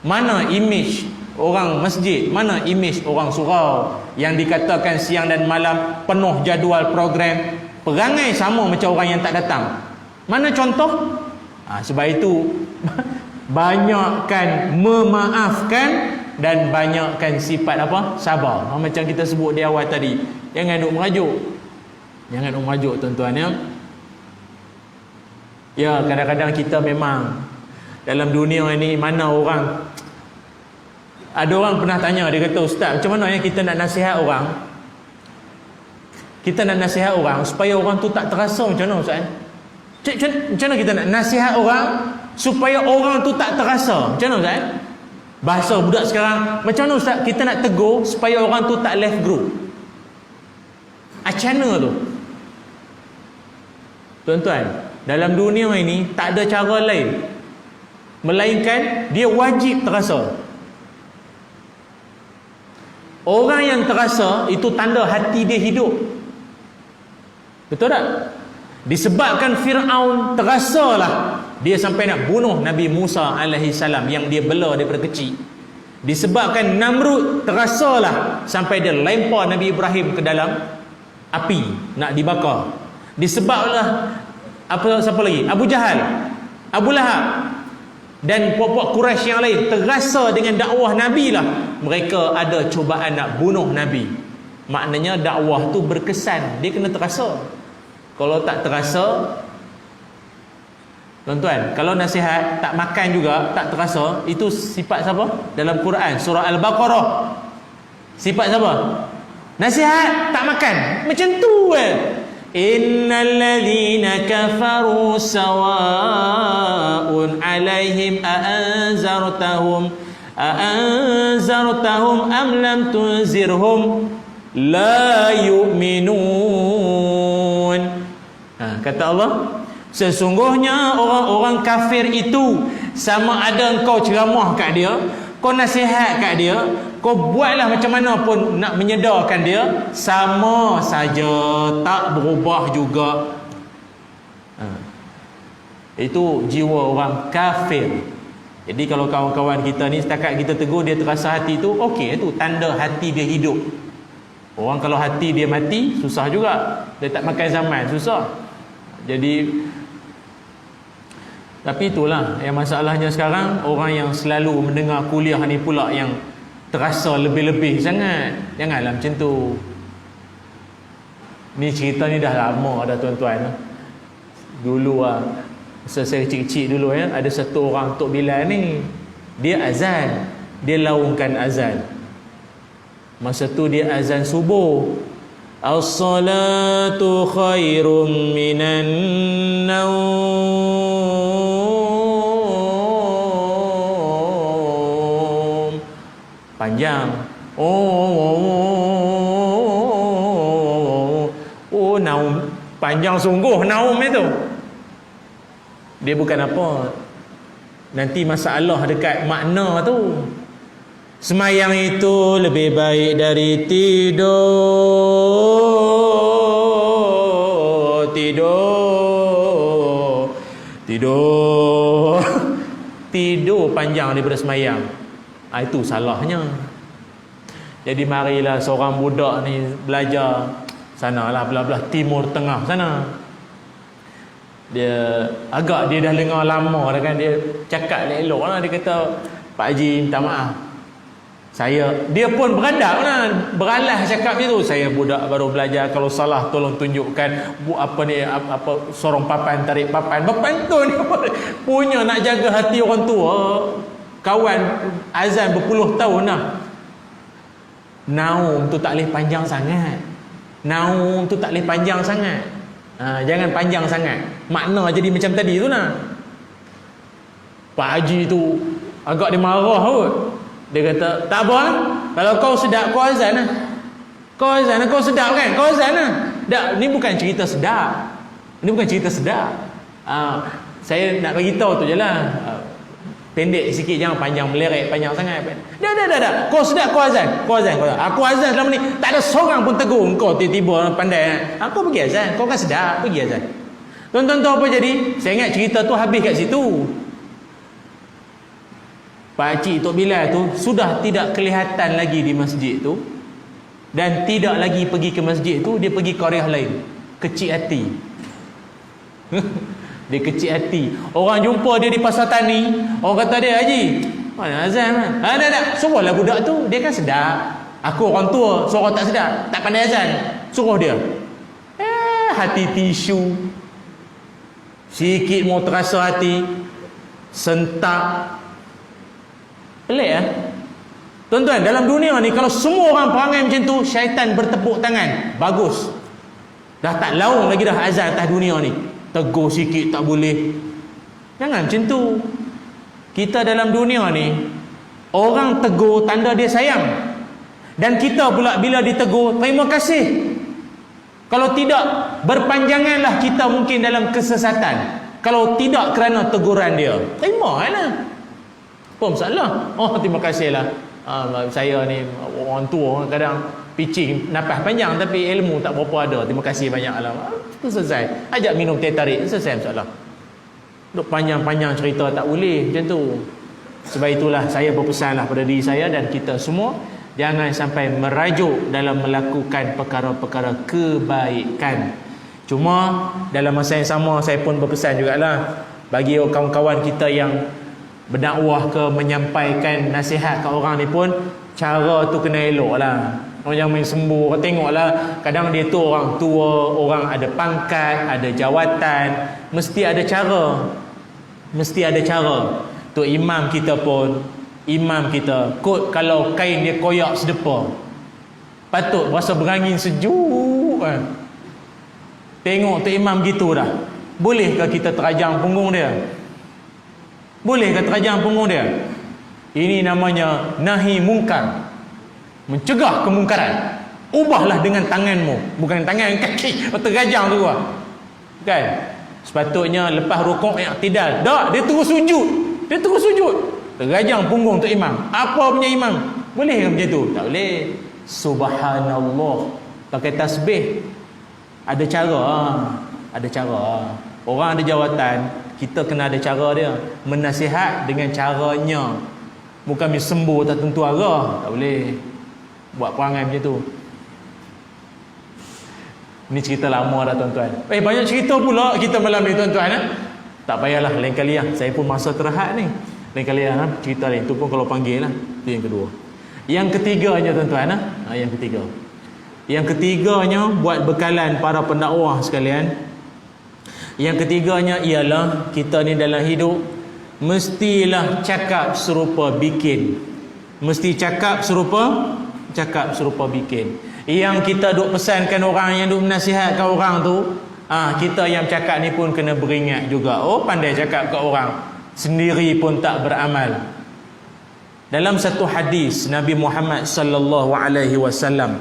Mana image orang masjid, mana imej orang surau yang dikatakan siang dan malam penuh jadual program, perangai sama macam orang yang tak datang? Mana contoh? Sebab itu banyakkan memaafkan dan banyakkan sifat apa? Sabar. Macam kita sebut di awal tadi, jangan duk merajuk. Jangan duk merajuk tuan-tuan ya. Ya, kadang-kadang kita memang dalam dunia ini mana orang, ada orang pernah tanya, dia kata, "Ustaz, macam mana yang kita nak nasihat orang? Kita nak nasihat orang supaya orang tu tak terasa." Macam mana Ustaz? Macam mana kita nak nasihat orang supaya orang tu tak terasa? Macam mana Ustaz? Bahasa budak sekarang, macam mana Ustaz kita nak tegur supaya orang tu tak left group? Macam mana tu? Tuan-tuan, dalam dunia ini tak ada cara lain melainkan dia wajib terasa. Orang yang terasa itu tanda hati dia hidup. Betul tak? Disebabkan Fir'aun terasalah dia sampai nak bunuh Nabi Musa alaihi salam yang dia bela daripada kecil. Disebabkan Namrud terasalah sampai dia lempar Nabi Ibrahim ke dalam api nak dibakar. Disebablah siapa lagi? Abu Jahal, Abu Lahab dan puak-puak Quraisy yang lain terasa dengan dakwah Nabi lah mereka ada cubaan nak bunuh Nabi. Maknanya dakwah tu berkesan, dia kena terasa. Kalau tak terasa, tuan-tuan, kalau nasihat tak makan juga tak terasa, itu sifat siapa? Dalam Quran surah Al-Baqarah, sifat siapa? Nasihat tak makan. Macam tu Innal ladzina kafaru sawa'un 'alaihim a'anzartahum am lam tunzirhum la yu'minun. Kata Allah, sesungguhnya orang-orang kafir itu, sama ada engkau ceramah kat dia, kau nasihat kat dia, kau buatlah macam mana pun nak menyedarkan dia, sama saja, tak berubah juga. Itu jiwa orang kafir. Jadi kalau kawan-kawan kita ni setakat kita tegur dia terasa hati tu, okey, itu tanda hati dia hidup. Orang kalau hati dia mati, susah juga. Dia tak makan zaman, susah. Jadi, tapi itulah yang masalahnya sekarang, orang yang selalu mendengar kuliah ni pula yang terasa lebih-lebih sangat. Janganlah macam tu. Ni cerita ni dah lama dah tuan-tuan. Dulu masa saya kecil-kecil dulu ada satu orang Tok Bilal ni, dia azan, dia laungkan azan. Masa tu dia azan subuh, as-salatu khairum minan naum. Panjang. Naum. Panjang sungguh naum itu. Dia bukan apa. Nanti masalah dekat makna tu. Semayang itu lebih baik dari tidur. Tidur panjang daripada semayang. Itu salahnya. Jadi marilah seorang budak ni belajar sanalah belah-belah timur tengah sana. Dia dah dengar lama dah kan, dia cakap elok lah. Dia kata, "Pak Haji, minta maaf, dia pun beradab lah, beralah cakap itu. Saya budak baru belajar, kalau salah tolong tunjukkan sorong papan, tarik papan." Berpantun ni punya nak jaga hati orang tua. Kawan azan berpuluh tahun dah. Naum tu tak boleh panjang sangat. Jangan panjang sangat. Makna jadi macam tadi tu lah. Pak Haji tu agak dia marah kot. Dia kata, "Tak apa lah. Kalau kau sedap, kau azan lah. Kau sedap kan? Kau azan lah." Ni bukan cerita sedap. Saya nak bagi tahu tu je lah. Pendek sikit, jangan panjang meleret, panjang sangat. Dah. Kau sedap, kau azan. Aku azan selama ni, tak ada seorang pun tegur kau tiba-tiba pandai. Aku pergi azan, kau kan sedap, pergi azan. Tuan-tuan tahu apa jadi? Saya ingat cerita tu habis kat situ. Pak Cik Tok Bilal tu sudah tidak kelihatan lagi di masjid tu, dan tidak lagi pergi ke masjid tu, dia pergi qaryah lain. Kecil hati. Dia kecil hati. Orang jumpa dia di pasar tani, orang kata dia, Haji, mana azan kan? Tak, suruhlah budak tu, dia kan sedap. Aku orang tua, suruh tak sedap, tak pandai azan, suruh dia. Hati tisu. Sikit mau terasa hati sentak. Pelik Tuan-tuan, dalam dunia ni kalau semua orang perangai macam tu, syaitan bertepuk tangan. Bagus. Dah tak laung lagi dah azan atas dunia ni. Tegur sikit tak boleh. Jangan macam tu. Kita dalam dunia ni, orang tegur tanda dia sayang. Dan kita pula bila ditegur, terima kasih. Kalau tidak, berpanjanganlah kita mungkin dalam kesesatan. Kalau tidak kerana teguran dia, terima lah. Apa masalah? Oh, terima kasih lah. Saya ni orang tua, kadang pitching napas panjang tapi ilmu tak berapa ada. Terima kasih banyak lah. Itu selesai. Ajak minum teh tarik, selesai masalah. Duk panjang-panjang cerita tak boleh macam tu. Sebab itulah saya berpesanlah pada diri saya dan kita semua, jangan sampai merajuk dalam melakukan perkara-perkara kebaikan. Cuma dalam masa yang sama saya pun berpesan jugalah bagi kawan-kawan kita yang berdakwah ke menyampaikan nasihat ke orang ni pun, cara tu kena elok lah. Orang yang main sembuh, tengoklah kadang dia tu orang tua, orang ada pangkat, ada jawatan, mesti ada cara. Mesti ada cara. Tu imam kita pun, imam kita kot kalau kain dia koyak sedepa, patut rasa berangin sejuk kan. Tengok tu imam gitu dah. Bolehkah kita terajang punggung dia? Bolehkah terajang punggung dia? Ini namanya nahi mungkar, mencegah kemungkaran. Ubahlah dengan tanganmu, bukan tangan kaki terajang tu kan. Sepatutnya lepas rukuk i'tidal. Tak, dia terus sujud. Dia terus sujud. Terajang punggung tu imam. Apa punya imam? Boleh ke macam tu? Tak boleh. Subhanallah. Pakai tasbih. Ada cara. Ada cara. Orang ada jawatan, kita kena ada cara dia. Menasihat dengan caranya. Bukan sembuh tak tentu arah. Tak boleh buat perangai macam tu. Ini cerita lama dah tuan-tuan. Banyak cerita pula kita malam ni tuan-tuan. Tak payahlah, lain kali lah. Saya pun masa terhad ni. Lain kali lah cerita lain. Itu pun kalau panggil lah. Itu yang kedua. Yang ketiganya tuan-tuan. Yang ketiganya buat bekalan para pendakwah sekalian. Yang ketiganya ialah kita ni dalam hidup mestilah cakap serupa bikin. Mesti cakap serupa bikin. Yang kita duk pesankan orang, yang duk menasihatkan orang tu, kita yang cakap ni pun kena beringat juga. Oh, pandai cakap ke orang, sendiri pun tak beramal. Dalam satu hadis Nabi Muhammad sallallahu alaihi wasallam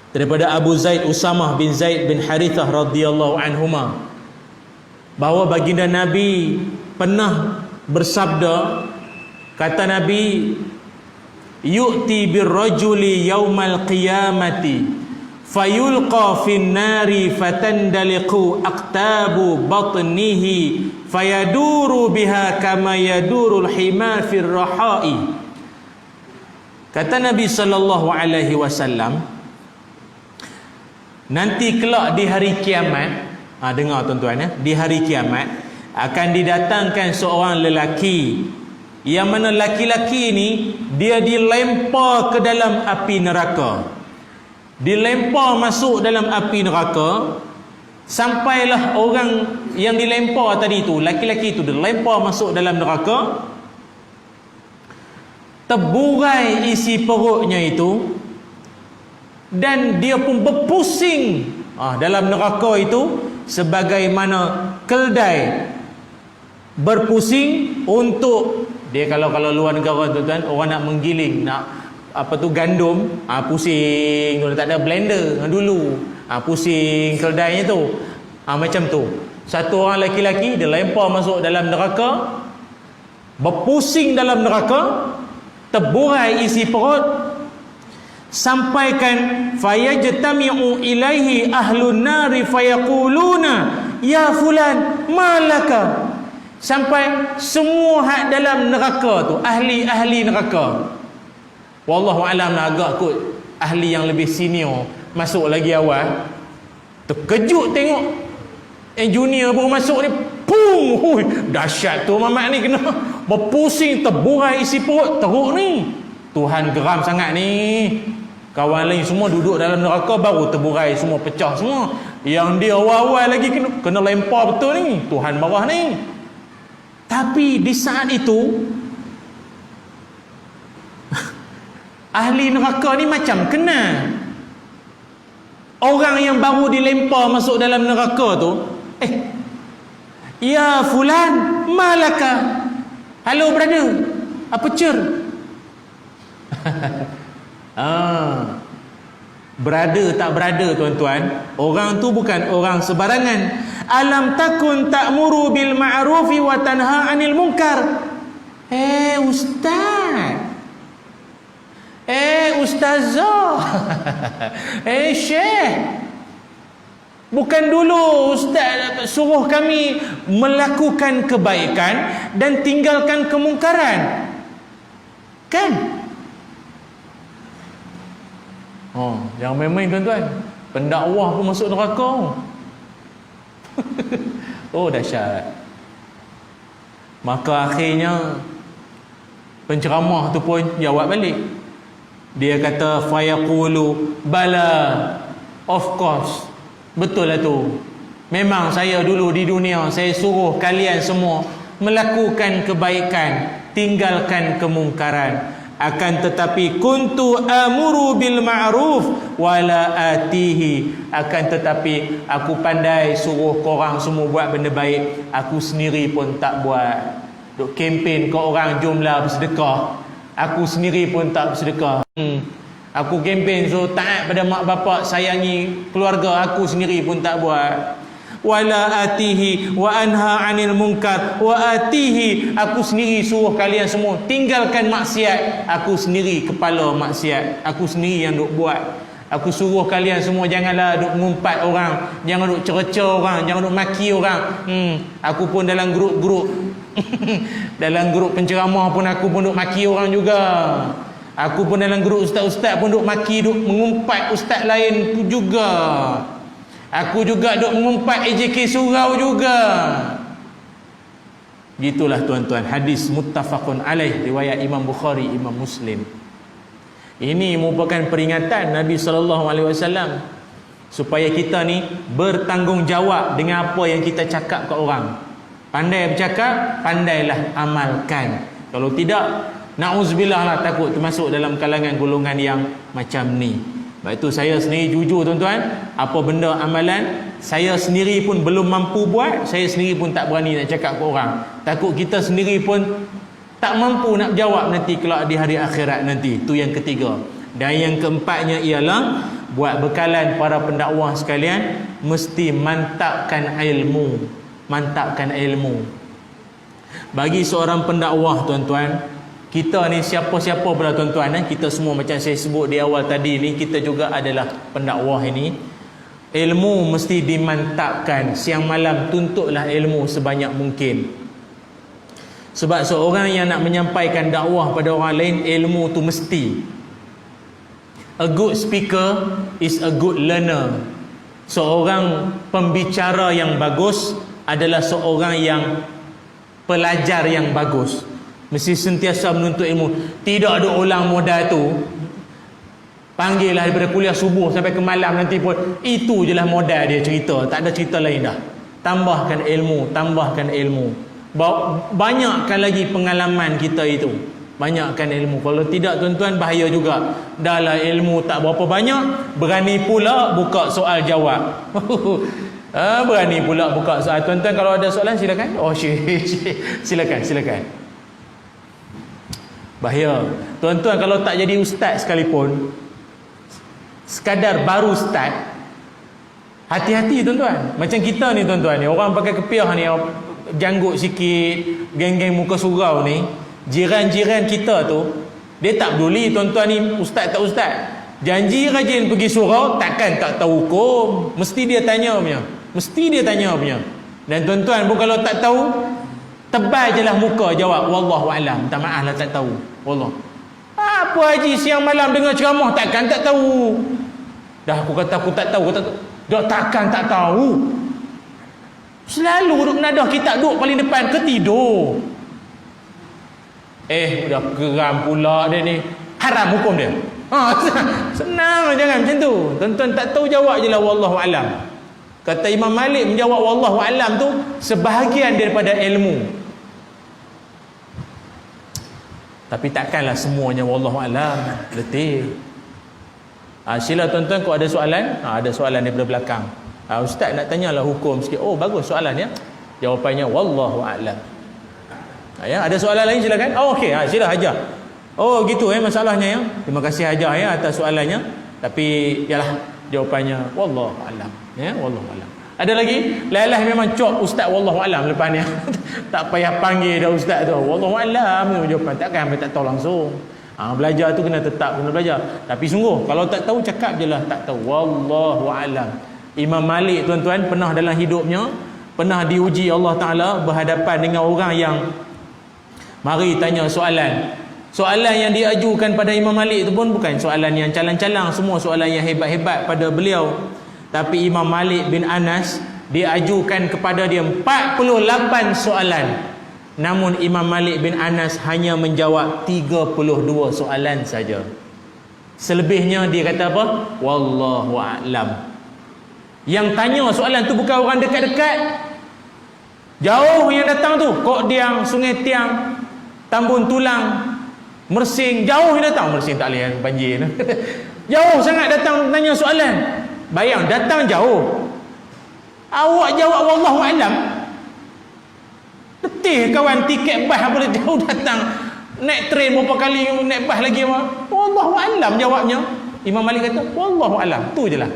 daripada Abu Zaid Usamah bin Zaid bin Harithah radhiyallahu anhuma, bahawa baginda Nabi pernah bersabda, kata Nabi, yu'ti birrajuli yaumal qiyamati fayulqa fin nari fatandaliqu aqtabu batnihi fayaduru biha kama yadurul himar fir rahai. Kata Nabi sallallahu alaihi wasallam, nanti kelak di hari kiamat, dengar tuan-tuan di hari kiamat akan didatangkan seorang lelaki, yang mana laki-laki ni dia dilempar ke dalam api neraka. Dilempar masuk dalam api neraka, sampailah orang yang dilempar tadi tu, laki-laki tu dilempar masuk dalam neraka, terburai isi perutnya itu, dan dia pun berpusing dalam neraka itu sebagaimana keldai berpusing untuk dia. Kalau luar negara tuan-tuan, orang nak menggiling, nak gandum, pusing, tak ada blender dulu, pusing keldainya tu, macam tu. Satu orang laki-laki dia lempar masuk dalam neraka, berpusing dalam neraka, terburai isi perut, sampaikan fayajtami'u ilaihi ahlun nari fayaquluna ya fulan malaka. sampai semua hak dalam neraka tu, ahli-ahli neraka. Wallahu alam lah, agak kot ahli yang lebih senior masuk lagi awal. Terkejut tengok yang junior baru masuk ni, pum, hui, dahsyat tu mamat ni, kena berpusing, terburai isi perut, teruk ni. Tuhan geram sangat ni. Kawan lain semua duduk dalam neraka, baru terburai semua, pecah semua. Yang dia awal-awal lagi kena lempar betul ni. Tuhan marah ni. Tapi di saat itu ahli neraka ni macam kenal orang yang baru dilempar masuk dalam neraka tu. Ya fulan, malaka? Hello brother, apa cer? Brother tak brother tuan-tuan, orang tu bukan orang sebarangan. Alam takun ta'muru bil ma'rufi wa tanha 'anil munkar. Ustaz, ustazah, syekh, bukan dulu ustaz suruh kami melakukan kebaikan dan tinggalkan kemungkaran, kan? Yang main-main tuan-tuan, pendakwah pun masuk neraka. Dahsyat. Maka akhirnya penceramah tu pun jawab balik. Dia kata, fayaqulu bala, of course, betul lah tu. Memang saya dulu di dunia saya suruh kalian semua melakukan kebaikan, tinggalkan kemungkaran. Akan tetapi kuntu amuru bil ma'ruf wala atihi, akan tetapi aku pandai suruh korang semua buat benda baik, aku sendiri pun tak buat. Duk kempen ke orang, jomlah bersedekah, aku sendiri pun tak bersedekah. Aku kempen so taat pada mak bapak, sayangi keluarga, aku sendiri pun tak buat. Wala atihi wa anha 'anil munkar wa atihi, aku sendiri suruh kalian semua tinggalkan maksiat, aku sendiri kepala maksiat, aku sendiri yang duk buat. Aku suruh kalian semua janganlah duk mengumpat orang, jangan duk cerca orang, jangan duk maki orang. Aku pun dalam grup-grup dalam grup penceramah pun aku pun duk maki orang juga. Aku pun dalam grup ustaz-ustaz pun duk maki, duk mengumpat ustaz lain pun juga. Aku juga duk mengumpat AJK surau juga. Gitulah tuan-tuan, hadis muttafaqun alaih, riwayat Imam Bukhari, Imam Muslim. Ini merupakan peringatan Nabi SAW supaya kita ni bertanggungjawab dengan apa yang kita cakap ke orang. Pandai bercakap, pandailah amalkan. Kalau tidak, na'uzubillah lah, takut termasuk dalam kalangan golongan yang macam ni. Sebab itu saya sendiri jujur tuan-tuan, apa benda amalan saya sendiri pun belum mampu buat, saya sendiri pun tak berani nak cakap ke orang. Takut kita sendiri pun tak mampu nak jawab nanti kelak di hari akhirat nanti. Itu yang ketiga. Dan yang keempatnya ialah buat bekalan para pendakwah sekalian, mesti mantapkan ilmu. Mantapkan ilmu. Bagi seorang pendakwah tuan-tuan, kita ni siapa-siapa pula tuan-tuan, kita semua macam saya sebut di awal tadi ni, kita juga adalah pendakwah ini. Ilmu mesti dimantapkan. Siang malam tuntutlah ilmu sebanyak mungkin. Sebab seorang yang nak menyampaikan dakwah pada orang lain, ilmu tu mesti. A good speaker is a good learner. Seorang pembicara yang bagus adalah seorang yang pelajar yang bagus. Mesti sentiasa menuntut ilmu. Tidak ada ulang modal tu, panggillah daripada kuliah subuh sampai ke malam nanti pun itu je lah modal dia cerita, tak ada cerita lain dah. Tambahkan ilmu, tambahkan ilmu. Banyakkan lagi pengalaman kita itu, banyakkan ilmu. Kalau tidak tuan-tuan, bahaya juga. Dah lah ilmu tak berapa banyak, berani pula buka soal jawab. Berani pula buka soal. Tuan-tuan kalau ada soalan silakan. Silakan. Bahaya. Tuan-tuan kalau tak jadi ustaz sekalipun, sekadar baru start, hati-hati tuan-tuan. Macam kita ni tuan-tuan ni, orang pakai kepiah ni, janggut sikit, geng-geng muka surau ni, jiran-jiran kita tu, dia tak peduli tuan-tuan ni ustaz tak ustaz. Janji rajin pergi surau, takkan tak tahu hukum. Mesti dia tanya punya. Dan tuan-tuan pun kalau tak tahu, Tebal je lah muka jawab wallahu alam. Minta maaf lah tak tahu. Wallah. Apa haji siang malam dengar ceramah takkan tak tahu. Dah aku kata aku tak tahu, dah takkan tak tahu. Selalu duduk menadah kitab duduk paling depan ke tidur. Dah geram pula dia ni. Haram hukum dia. Senang jangan macam tu. Tuan-tuan tak tahu jawab je lah wallahu alam. Kata Imam Malik menjawab wallahu alam tu sebahagian daripada ilmu. Tapi takkanlah semuanya wallahu alam. Letih. Sila tuan-tuan kalau ada soalan, ada soalan daripada belakang. Ustaz nak tanyalah hukum sikit. Oh bagus soalan ya. Jawapannya wallahu a'lam. Ya, ada soalan lain silakan. Okey, sila hajar. Oh gitu masalahnya ya. Terima kasih hajar ya atas soalannya. Tapi yalah jawapannya wallahu a'lam. Ya, wallahu a'lam. Ada lagi? Lalah memang cop ustaz wallahu a'lam lepas ni. Tak payah panggil dah ustaz tu. Wallahu a'lam jawapan. Takkan tak tahu langsung. Belajar tu kena tetap kena belajar. Tapi sungguh kalau tak tahu cakap je lah tak tahu. Wallahu a'lam. Imam Malik tuan-tuan pernah dalam hidupnya pernah diuji Allah Taala berhadapan dengan orang yang mari tanya soalan. Soalan yang diajukan pada Imam Malik itu pun bukan soalan yang calang-calang, semua soalan yang hebat-hebat pada beliau. Tapi Imam Malik bin Anas diajukan kepada dia 48 soalan. Namun Imam Malik bin Anas hanya menjawab 32 soalan saja. Selebihnya dia kata apa? Wallahu a'lam. Yang tanya soalan tu bukan orang dekat-dekat. Jauh yang datang tu, Kok Diang, Sungai Tiang, Tambun Tulang, Mersing, jauh yang datang. Mersing tak boleh banjir. Jauh sangat datang tanya soalan. Bayang datang jauh. Awak jawab wallahu a'lam. Letih kawan, tiket bas boleh jauh datang. Naik train berapa kali, naik bas lagi. Wallahu a'lam jawabnya. Imam Malik kata wallahu a'lam. Tu je lah.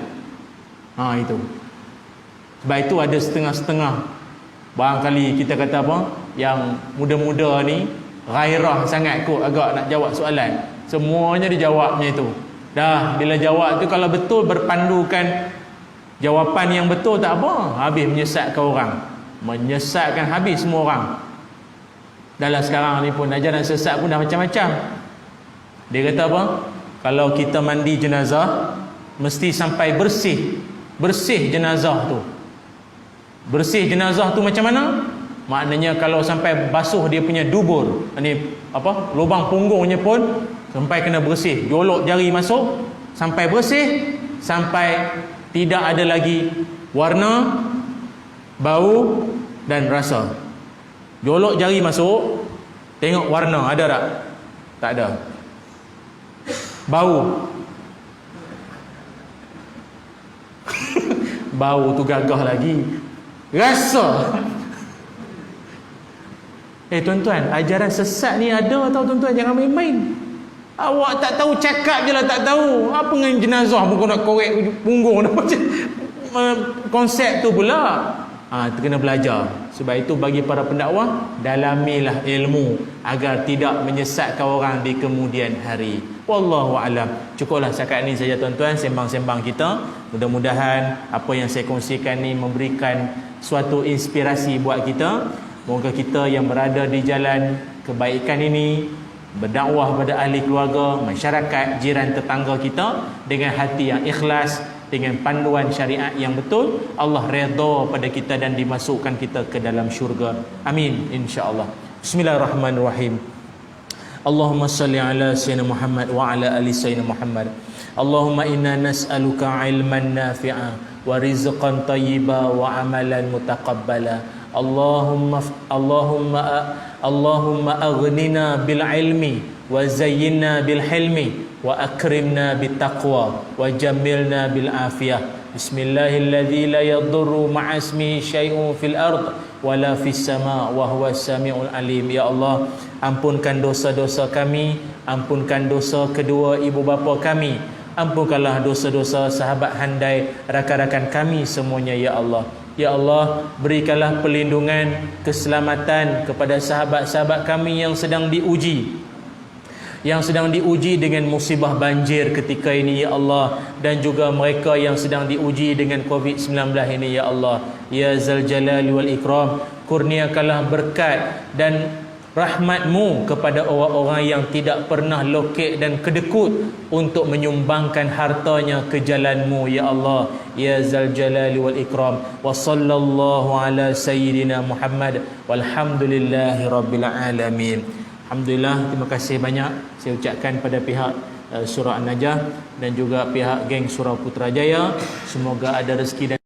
Itu. Sebab itu ada setengah-setengah. Barangkali kita kata apa, yang muda-muda ni gairah sangat kot agak nak jawab soalan. Semuanya dijawabnya itu. Dah bila jawab tu kalau betul berpandukan jawapan yang betul tak apa, habis menyesatkan orang. Menyesatkan habis semua orang. Dalam sekarang ni pun ajaran sesat pun dah macam-macam. Dia kata apa? Kalau kita mandi jenazah mesti sampai bersih jenazah tu. Bersih jenazah tu macam mana? Maknanya kalau sampai basuh dia punya dubur, ni apa? Lubang punggungnya pun sampai kena bersih. Jolok jari masuk sampai bersih, sampai tidak ada lagi warna, bau dan rasa. Jolok jari masuk, tengok warna ada tak? Tak ada. Bau. Bau tu gagah lagi. Rasa. Tuan-tuan, ajaran sesat ni ada tau tuan-tuan, jangan main-main. Awak tak tahu cakap je lah tak tahu. Apa dengan jenazah pun nak korek punggung macam konsep tu pula. Kena belajar. Sebab itu bagi para pendakwah, dalamilah ilmu agar tidak menyesatkan orang di kemudian hari. Wallahu alam. Cukuplah setakat ni saja tuan-tuan sembang-sembang kita. Mudah-mudahan apa yang saya kongsikan ni memberikan suatu inspirasi buat kita. Moga kita yang berada di jalan kebaikan ini berdakwah pada ahli keluarga, masyarakat, jiran tetangga kita dengan hati yang ikhlas, dengan panduan syariat yang betul. Allah redha pada kita dan dimasukkan kita ke dalam syurga. Amin insya-Allah. Bismillahirrahmanirrahim. Allahumma salli ala sayyidina Muhammad wa ala ali sayyidina Muhammad. Allahumma inna nas'aluka ilman nafi'a wa rizqan tayyiba wa amalan mutaqabbala. Allahumma aghnina bil ilmi wa zayyinna bil hilmi wa akrimna bit taqwa wa jammilna bil afiyah. Bismillahilladzi la yadurru ma'a ismihi syai'un fil ard wa la fis sama' wa huwas samiul alim. Ya Allah, ampunkan dosa-dosa kami, ampunkan dosa kedua ibu bapa kami, ampunkanlah dosa-dosa sahabat handai rakan-rakan kami semuanya ya Allah. Ya Allah, berikanlah perlindungan, keselamatan kepada sahabat-sahabat kami yang sedang diuji, dengan musibah banjir ketika ini ya Allah, dan juga mereka yang sedang diuji dengan COVID-19 ini ya Allah. Ya Zal Jalali wal Ikram, kurniakanlah berkat dan rahmat-Mu kepada orang-orang yang tidak pernah lokek dan kedekut untuk menyumbangkan hartanya ke jalan-Mu ya Allah ya Zal Jalali wal Ikram. Wa sallallahu ala sayyidina Muhammad walhamdulillahi rabbil alamin. Alhamdulillah, terima kasih banyak saya ucapkan pada pihak surah An-Najah dan juga pihak geng surah Putrajaya. Semoga ada rezeki dan